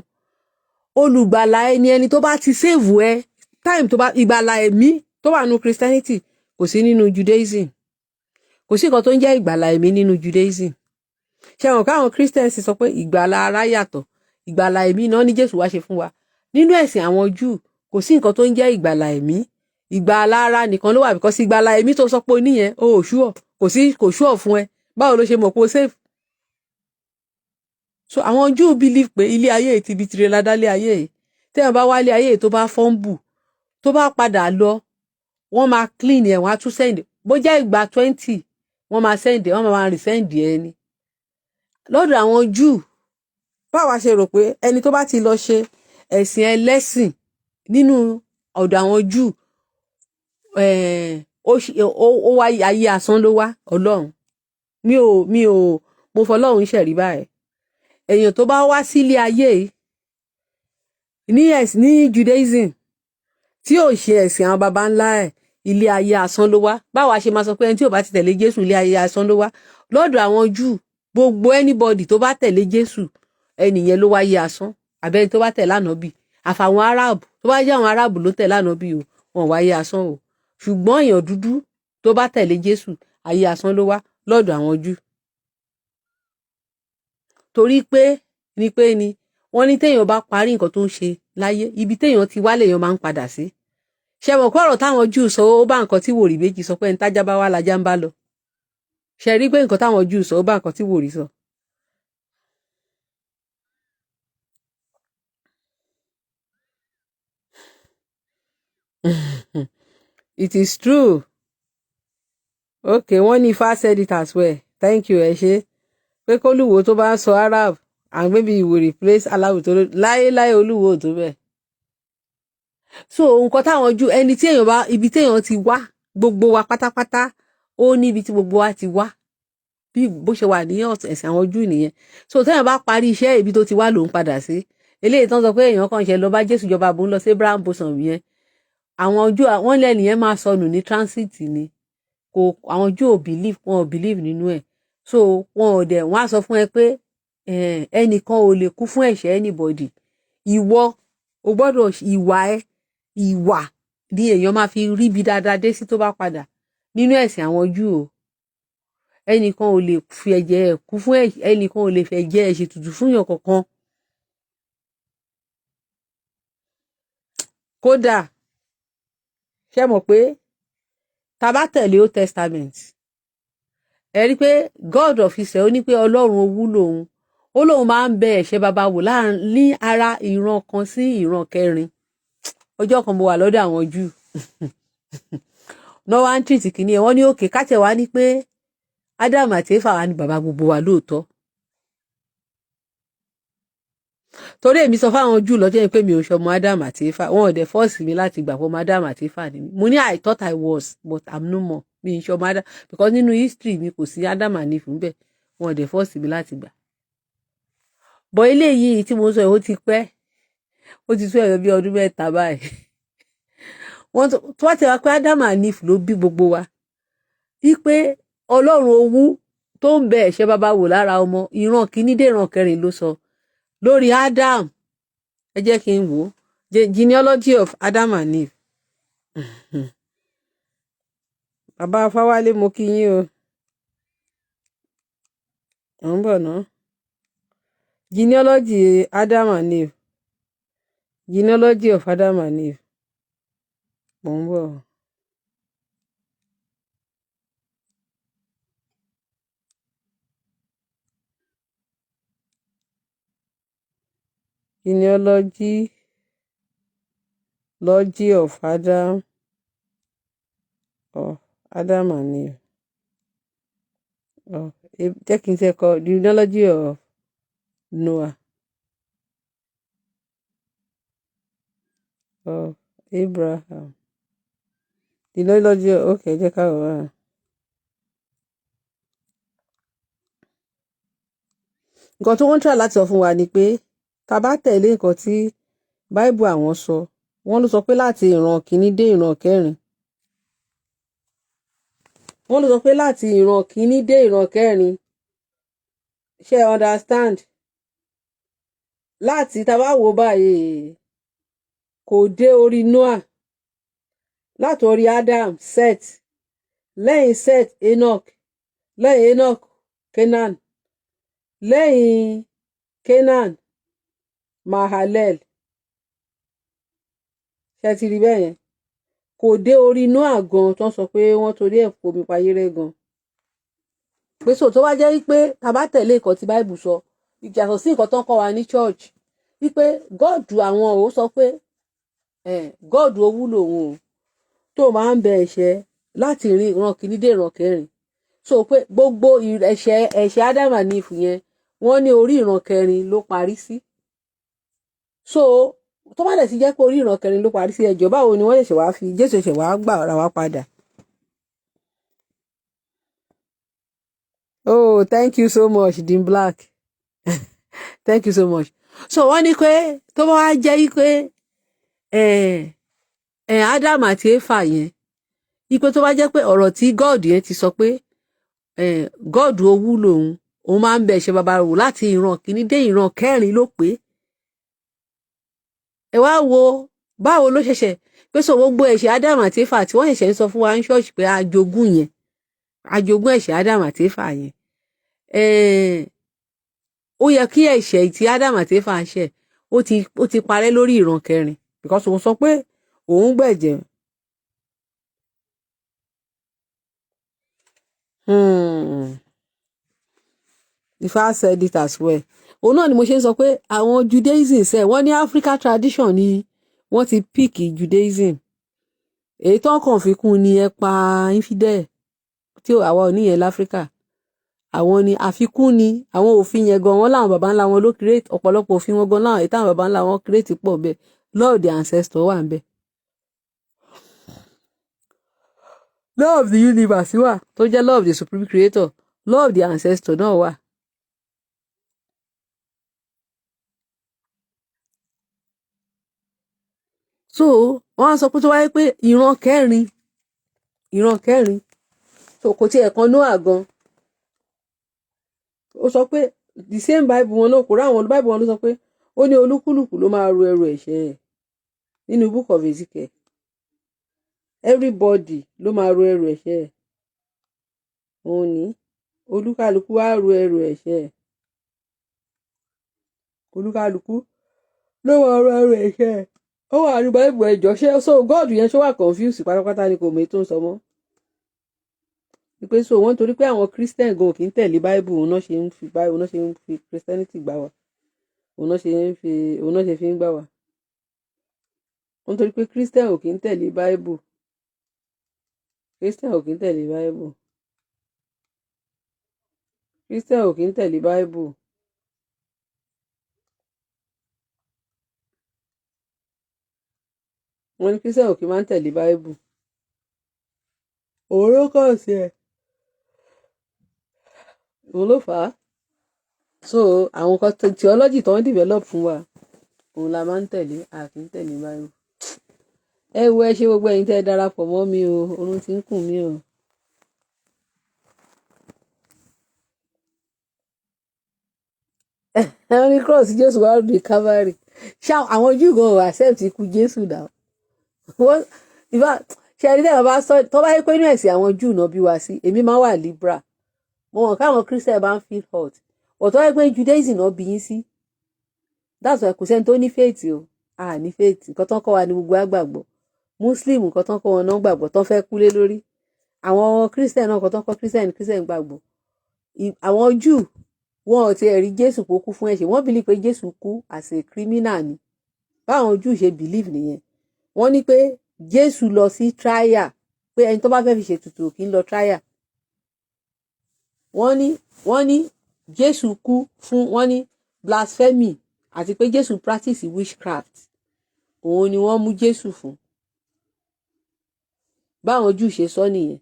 Speaker 1: Olùgbàlà ẹni tó bá ti save time tó bá ìgbàlà ẹ̀mí tó wà nínú Christianity kò sí nínú Judaism, kò sí nǹkan tó ń jẹ́ ìgbàlà ẹ̀mí nínú Judaism. Ṣé wọn káwọn Christians sọ pé ìgbàlà ara yàtọ̀, ìgbàlà ẹ̀mí náà ní Jésù wá ṣe fún wa. Nínú ẹ̀sìn àwọn Júù kò sí nǹkan tó ń jẹ́ ìgbàlà ẹ̀mí, ìgbàlà ara nìkan ló wà because ìgbàlà ẹ̀mí tó sọ pé o níyẹn o ò ṣúọ̀, kò ṣúọ̀ fún ẹ, báwo ló ṣe mọ̀ pé o safe. So àwọn Júù believe pé ilé ayé ti bi tire ládálé ayé yìí, téèyàn bá wálé ayé tó bá fọ́nbù tó bá padà lọ wọ́n máa clean ẹ̀, wọ́n á tún send bó jẹ́ ìgbà 20 wọ́n máa send ẹ̀, wọ́n máa resend ẹ̀ ni. Lọ́dọ̀ àwọn Júù báwa ṣe rò pé ẹni tó bá ti lọ ṣe ẹ̀sìn ẹlẹ́sìn nínú ọ̀dọ̀ àwọn Júù ó wá ayé asán ló wá. Ọlọ́run mo fọlọ́run ṣẹ̀rí báyìí. Èèyàn tó bá wá sílé ayé ní Judaism tí ò ṣe ẹ̀sìn àwọn baba ńlá ẹ̀, ilé ayé asán ló wá. Báwa ṣe máa sọ pé ẹni tí ò bá ti tẹ̀lé Jésù ilé ayé asán ló wá. Lọ́dọ̀ àwọn Júù gbogbo anybody tó bá tẹ̀lé Jésù ẹnìyẹn ló wáyé asán, àbẹ́ni tó bá tẹ̀lé ànábì àfàwọn Arab tó bá jẹ́ àwọn Arab ló tẹ̀lé ànábì o wọn wáyé asán o, ṣùgbọ́n èèyàn dúdú tó bá tẹ̀lé Jésù ayé asán ló wá lọ́dọ̀ àwọn Júù. Torí pé wọ́n ní téèyàn bá parí nǹkan tó ń ṣe láyé ibi téèyàn ti wálé èèyàn máa ń padà sí. Ṣé mọ̀ pé ọ̀rọ̀ táwọn Júù sọ ó bá nǹkan tí wòrí méjì sọ pé ẹni tájá bá wá lajá ń bá lọ. Ṣé rí pé nǹkan táwọn Júù sọ ó bá nǹkan tí wòrí sọ. It is true. Okay, wọ́n ní Ifá said it as well. Thank you, ẹ ṣé. Pé k'Olúwo tó bá ń sọ Arab and maybe he will replace Allah with láéláé Olúwo tó bẹ́ẹ̀. So nǹkan táwọn Júù ẹni tí èèyàn bá ibi téèyàn ti wá gbogbo wa pátápátá ó ní ibi tí gbogbo wa ti wá bí bó ṣe wà ní ẹ̀sìn àwọn Júù nìyẹn. So téèyàn bá parí iṣẹ́ ibi tó ti wá lòun padà sí. Eléyìí tán sọ pé èèyàn kan ṣe lọ bá Jésù jọba bò ń lọ sí Abraham bosom yẹn. Àwọn Júù wọ́n lẹ́nu yẹn máa sọnù ní transit ni. Àwọn Júù ò believe nínú ẹ̀. So wọ́n á sọ fún ẹ pé ẹnìkan ò lè kú fún ẹ̀ṣẹ̀ anybody. Ìwọ o gbọ́dọ̀ ìwà ni èèyàn máa fi rí bí dáadáa dé sí tó bá padà nínú ẹ̀sìn àwọn Júù o. Ẹnìkan ò lè fi ẹ̀jẹ̀ kú fún ẹnìkan ò lè fi ẹ̀jẹ̀ ẹ̀ ṣètùtù fún èèyàn kankan. Kódà ṣé mọ̀ pé tá bá tẹ̀lé Old Testament ẹ rí pé God of Israel ó ní pé ọlọ́run owú lòun, ó lóun máa ń bẹ ẹ̀ṣẹ̀ baba wò ní ara ìran kan sí ìran kẹrin. ọjọ́ kan mo wà lọ́dọ̀ àwọn Júù náà wá ń tìrìtì kìíní ẹ̀ wọ́n ní òkè kátẹ̀ wá ní pé Ádámù àti Éfà wà ní bàbá gbogbo wa lóòótọ́. torí èmi sọ fáwọn Júù lọ́jọ́ yẹn pé mi ò ṣọmọ Ádámù àti Éfà, wọn ò dẹ̀ fọ́ọ̀sì mi láti gbà pé ọmọ Ádámù àti Éfà ni mi. mo ní I thought I was but I'm no more, mi ì ṣọmọ Ádámù because nínú history mi kò sí Ádámù àní fún bẹ́ẹ̀, wọn ò dẹ̀ fọ́ọ̀sì mi láti gbà. bọ̀ eléyìí tí mo sọ ó ti pẹ́, ó ti tó ẹ̀rọ bí ọdún mẹ́ta báyìí wọ́n tó wá ti wá pé Ádámù àníf ló bí gbogbo wa, wípé ọlọ́run owú tó ń bẹ ẹ̀ṣẹ̀ baba wò lára ọmọ ìran kìíní dé ìran kẹrin ló sọ lórí Adam. ẹ jẹ́ kí n wò ó genealogy of Adam and Eve. bàbá Fáwálé mo kí yín o, ò ń bọ̀ ná. genealogy Adam and Eve, genealogy of Adam and Eve, mo ń bọ̀. genealogy of Adam and Eve. Jẹ́ kí n ṣe kọ genealogy of Noah, of Abraham, genealogy okay jẹ́ ká wà. nǹkan tí wọ́n ń try láti sọ fún wa ni pé tá bá tẹ̀lé nǹkan tí Bible àwọn sọ, wọ́n ló sọ pé láti ìran kìíní dé ìran kẹrin. wọ́n ló sọ pé láti ìran kìíní dé ìran kẹrin. ṣé understand? láti tá bá wò báyìí kò dé orí Noah, láti orí Adam Seth, lẹ́yìn Seth Enoch, lẹ́yìn Enoch Canaan, lẹ́yìn Canaan Mahalalel. ṣé ti rí bẹ́ẹ̀ yẹn? kò dé orí Noah gan tó ń sọ pé wọ́n torí ẹ̀ fomi payé rẹ́ gan. pé so tó wá jẹ́ pé tá bá tẹ̀lé nǹkan tí Bible sọ ìjàsọ̀ sí nǹkan tó ń kọ́ wa ní church wípé God àwọn ò sọ pé God owú lòun o tó máa ń bẹ ẹ̀ṣẹ̀ láti ìran kìíní dé ìran kẹrin. so pé gbogbo ẹ̀ṣẹ̀ Adam and Eve yẹn wọ́n ní orí ìran kẹrin ló parí sí. so tó bá dẹ̀ ti jẹ́ pé orí ìran kẹrin ló parí sí, ẹjọ́ báwo ni wọ́n ṣẹ̀ṣẹ̀ wá fi Jésù ṣẹ̀ṣẹ̀ wá gbà ra wá padà. oh thank you so much Dean Black. thank you so much. so wọ́n ní pé tó bá wá jẹ́ pé Adam àti Éfà yẹn ipe tó bá jẹ́ pé ọ̀rọ̀ tí God yẹn ti sọ pé God owú lòun, òun máa ń bẹ ẹ̀ṣẹ̀ baba wò láti ìran kìíní dé ìran kẹrin ló pé. ẹ wá wo báwo ló ṣẹ̀ṣẹ̀ pé so gbogbo ẹ̀ṣẹ̀ Adam àti Éfà tí wọ́n ṣẹ̀ṣẹ̀ ń sọ fún wa ní ṣọ́ọ̀ṣì pé ajogún ẹ̀ṣẹ̀ Adam àti Éfà yẹn ó yẹ kí ẹ̀ṣẹ̀ tí Adam àti Éfà ṣẹ̀ ó ti parẹ́ lórí ìran kẹrin because òun sọ pé òun gbẹ̀jẹ̀. If I said it as well. òun náà ni mo ṣe ń sọ pé àwọn Judaism wọ́n ní Africa tradition ni wọ́n ti pick Judaism. èyí tó ń kàn fi kún ni ẹ pa infidel tí àwa ò níyẹn láfíríkà. àwọn ni àfikún ni àwọn òfin yẹn gan wọn láwọn baba ńlá wọn ló create ọ̀pọ̀lọpọ̀ òfin wọn gan láwọn èyí táwọn baba ńlá wọn create pọ̀ bẹ́ẹ̀. law of the ancestor wà ń bẹ́ẹ̀. law of the universe wà tó jẹ́ law of the supreme creator, law of the ancestor náà wà. so wọ́n á sọ pé tó wáyé pé ìran kẹrin so kò tiẹ̀ kan Noah gan. ó sọ pé the same Bible wọn náà kò ráwọn Bible wọn ló sọ pé ó ní olúkúlùkù ló máa ru ẹrù ẹ̀ṣẹ̀ ẹ̀ nínú book of Ezekiel. everybody ló máa ru ẹrù ẹ̀ṣẹ̀ ẹ̀. òun ní olúkálùkù wá ru ẹrù ẹ̀ṣẹ̀ ẹ̀. olúkálùkù ló máa ru ẹrù ẹ̀ṣẹ̀ ẹ̀. ó wà ní Bible ẹjọ́ ṣe so God yẹn ṣó wà confused pátápátá ni kò mọ ètò ń sọ mọ́. wípé so wọ́n torí pé àwọn Christian gan kì í tẹ̀lé Bible òun náà ṣe ń fi Bible òun náà ṣe ń fi Christianity gbà wá òun náà ṣe fi ń gbà wá wọ́n torí pé Christian ò kì í tẹ̀lé Bible Christian ò kì í tẹ̀lé Bible Christian ò kì í tẹ̀lé Bible. Wọ́n ní Christian ò kì í máa ń tẹ̀lé Bible òun ló kàn sí ẹ̀ òun ló fà á so àwọn kan theology tó ń develop fún wa òun la máa ń tẹ̀lé a kì í tẹ̀lé Bible. Ẹ wo ẹ ṣe gbogbo ẹ̀yin tẹ́ ẹ darapọ̀ mọ́ mi o orun ti ń kùn mí o. Wọ́n ní cross Jésù wà lóde Calvary ṣá àwọn Júù gan ò accept ikú Jésù náà wọ́n ìfà ṣe ẹni tẹ́lẹ̀ bá sọ tó bá yẹ pé inú ẹ̀sìn àwọn Júù náà bí wá sí èmi máa wà liberal mo mọ̀ káwọn Christian bá ń feel hot ọ̀tọ́ yẹ pé Judaism náà bí yín sí that's why kò sẹ́ni tó ní faith o ní faith nǹkan tán kọ́ wa ní gbogbo àgbàgbọ́ Muslim nǹkan tán kọ́ wọn náà gbàgbọ́ tán fẹ́ kúlé lórí àwọn Christian náà nǹkan tán kọ́ Christian gbàgbọ́ àwọn Júù wọn ò tiẹ̀ rí Jésù kó kú fún ẹ̀ṣẹ̀ wọ́n believe pé Jésù kú as a criminal ni báwọn Júù ṣe believe nìyẹn wọ́n ní pé Jésù lọ sí trial pé ẹni tó bá fẹ́ fi ṣètùtù kì í lọ trial wọ́n ní Jésù kú fún wọ́n ní blasphemy àti pé Jésù practice witchcraft òun ni wọ́n mú Jésù fún báwọn Júù ṣe sọ nìyẹn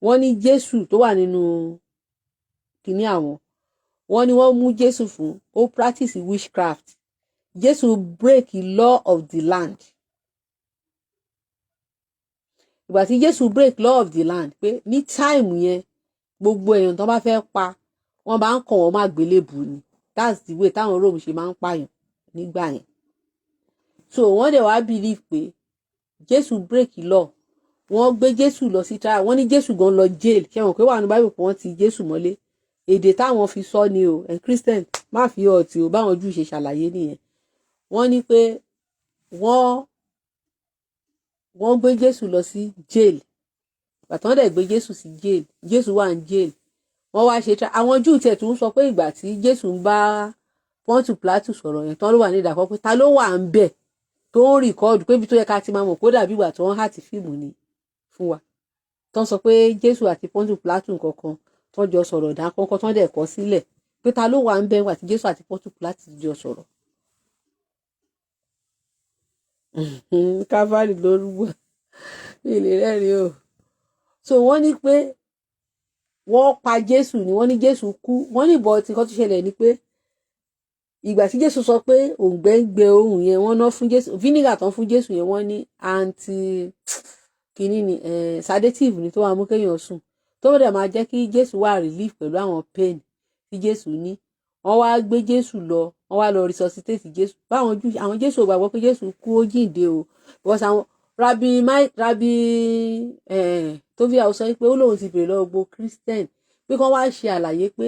Speaker 1: wọ́n ní Jésù tó wà nínú kìíní àwọn wọ́n ní wọ́n mú Jésù fún ó practice witchcraft Jésù break the law of the land ìgbà tí Jésù break law of the land pé ní time yẹn gbogbo èèyàn tó bá fẹ́ pa wọ́n bá ń kàn wọ́n má gbélébùú ni that's the way táwọn Róòmù ṣe máa ń pààyàn nígbà yẹn so wọ́n dẹ̀ wá believe pé Jésù break law wọ́n gbé Jésù lọ sí trial wọ́n ní Jésù gan lọ jail ṣé wọn pé wà ní Bible pé wọ́n ti Jésù mọ́lé èdè táwọn fi sọ ni o Christian má fi ọtí o báwọn Júù ṣe ṣàlàyé nìyẹn wọ́n ní pé wọ́n gbé Jésù lọ sí jail bàtàn dẹ̀ gbé Jésù sí jail Jésù wà ní jail wọ́n wá ṣe àwọn Júù tiẹ̀ tún sọ pé ìgbà tí Jésù ń bá Pọ́ńtù Pílátù sọ̀rọ̀ yẹn tán ló wà ní ìdàkọ́ pé ta ló wà ń bẹ̀ tó ń rìkọ́ọ̀dù pé ibi tó yẹ ká ti máa mọ̀ kó dàbí ìgbà tó ń hàtì fíìmù ni fún wa tán sọ pé Jésù àti Pọ́ńtù Pílátù kankan tán jọ sọ̀rọ̀ dá kọ́kọ́ tán dẹ̀ kọ́ sílẹ̀ pé ta ló wà ń bẹ̀ wà tí Jésù àti Pọ́ńtù Pílátù jọ sọ̀rọ̀ Calvary lórúkọ ilé rẹ́rìí o so wọ́n ní pé wọ́n pa Jésù ni wọ́n ní Jésù kú wọ́n ní ìbọn tí nǹkan tó ṣẹlẹ̀ ni pé ìgbà tí Jésù sọ pé òǹgbẹ́ ń gbẹ ohun yẹn wọ́n ná fún Jésù vinegar tán fún Jésù yẹn wọ́n ní kìíní ni sedative ni tó wà mú kéèyàn sùn tó dẹ̀ máa jẹ́ kí Jésù wà relief pẹ̀lú àwọn pain tí Jésù ní wọ́n wá gbé Jésù lọ wọ́n wá lọ resuscitate Jésù báwọn àwọn Jésù ò gbàgbọ́ pé Jésù kú ó jíǹde o because àwọn rabi tovia sọ pé ó lóun ti bèrè lọ gbogbo Christian pé kán wá ṣe àlàyé pé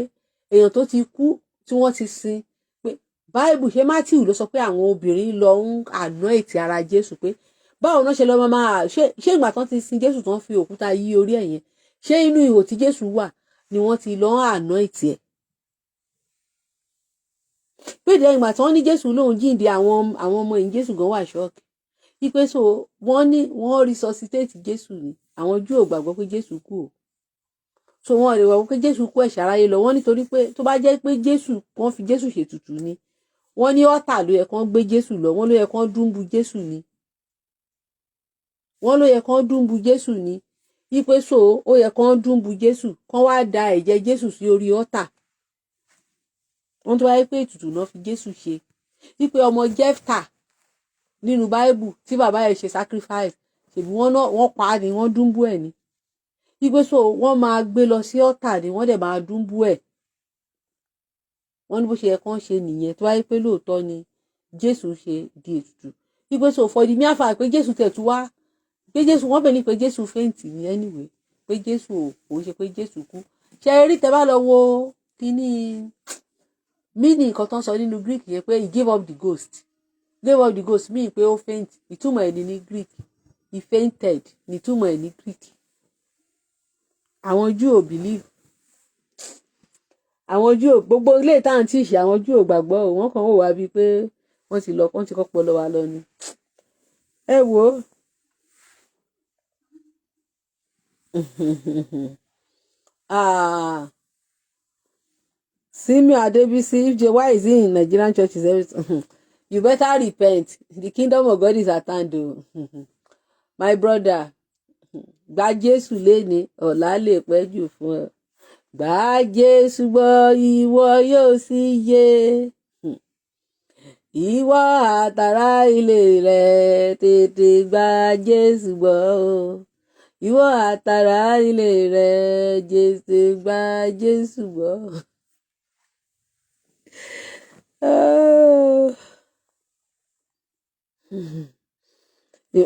Speaker 1: èèyàn tó ti kú tí wọ́n ti sin pé Bible ṣe Matthew ló sọ pé àwọn obìnrin lọ ń anoint ara Jésù pé báwo náà ṣe lọ máa ṣe ìgbà tán ti sin Jésù tán fi òkúta yí orí ẹ̀ yẹn ṣé inú ihò tí Jésù wà ni wọ́n ti lọ ń anoint ẹ̀ pé ìdí ìgbà tí wọ́n ní Jésù lóun jíǹde àwọn ọmọ ìyìn Jésù gan wà ṣọ́ọ̀kì ipe so wọ́n resuscitate Jésù ni àwọn Júù ò gbàgbọ́ pé Jésù kú o so wọ́n lè gbàgbọ́ pé Jésù kú ẹ̀ṣẹ̀ aráyé lọ wọ́n nítorí pé tó bá jẹ́ pé wọ́n fi Jésù ṣètùtù ni wọ́n ní ọ̀tà ló yẹ kán gbé Jésù lọ wọ́n ló yẹ kán dúnbù Jésù ni wọ́n ló yẹ kán dúnbù Jésù ni ipe so ó yẹ kán dúnbù Jésù kán wá da ẹ̀jẹ̀ Jésù sí orí ọ̀tà wọ́n tó wáyé pé ètùtù náà fi Jésù ṣe ipe ọmọ Jẹ́fítà nínú Báíbù tí bàbá ẹ̀ ṣe sacrifice ṣèbí wọ́n pa á ni wọ́n dúnbù ẹ̀ ni ipe so wọ́n máa gbé lọ sí ọ̀tà ni wọ́n dẹ̀ máa dúnbù ẹ̀ wọ́n ní bó ṣe yẹ kán ṣe nìyẹn tó wáyé pé lóòótọ́ ni Jésù ṣe di ètùtù ipe so for the mere fact pé Jésù tẹ̀tù wá pé Jésù wọ́n bẹ̀ ní pé Jésù fẹ́ǹtì ní anyway pé Jésù kò ń ṣe pé Jésù kú ṣe rí tẹ́ bá lọ wo kíní meaning nǹkan tó ń sọ nínú Greek yẹn pé he gave up the ghost mean pé ó faint ìtumọ̀ ẹ̀ ní Greek he fainted ní ìtumọ̀ ẹ̀ ní Greek àwọn Júù ò believe, àwọn Júù gbogbo ilé ìtàn tí ì ṣe àwọn Júù ò gbàgbọ́ o, wọ́n kàn wò wá bíi pé wọ́n ti kọ́pọ̀ lọ wa lọ ni. ẹ wo Simi Adebisi, if why is he in Nigerian churches everything? You better repent, the kingdom of God is at hand o. My brother, gba Jésù léni ọ̀la lè pẹ́ jù fún ẹ. Gbà Jésù gbọ́ ìwọ yóò sì yè. Ìwọ àtàrà ilé rẹ tètè gba Jésù gbọ́ o. Ìwọ àtàrà ilé rẹ tètè gba Jésù gbọ́.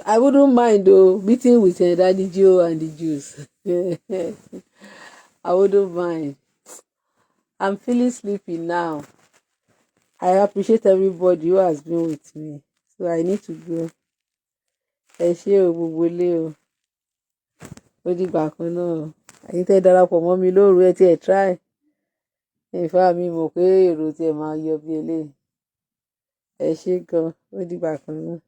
Speaker 1: I wouldn't mind though meeting with Daddy Joe and the Jews. I wouldn't mind. I'm feeling sleepy now. I appreciate everybody who has been with me. So I need to go. Ẹ ṣé o gbogbo ilé o. Ó dìgbà kan náà. Ẹ̀yin tẹ́ darapọ̀ mọ́ mi lóru ẹ tí ẹ try. Ìfá mi mọ̀ pé èrò tí ẹ máa yọ bí eléyìí. Ẹ ṣé gan. Ó dìgbà kan náà.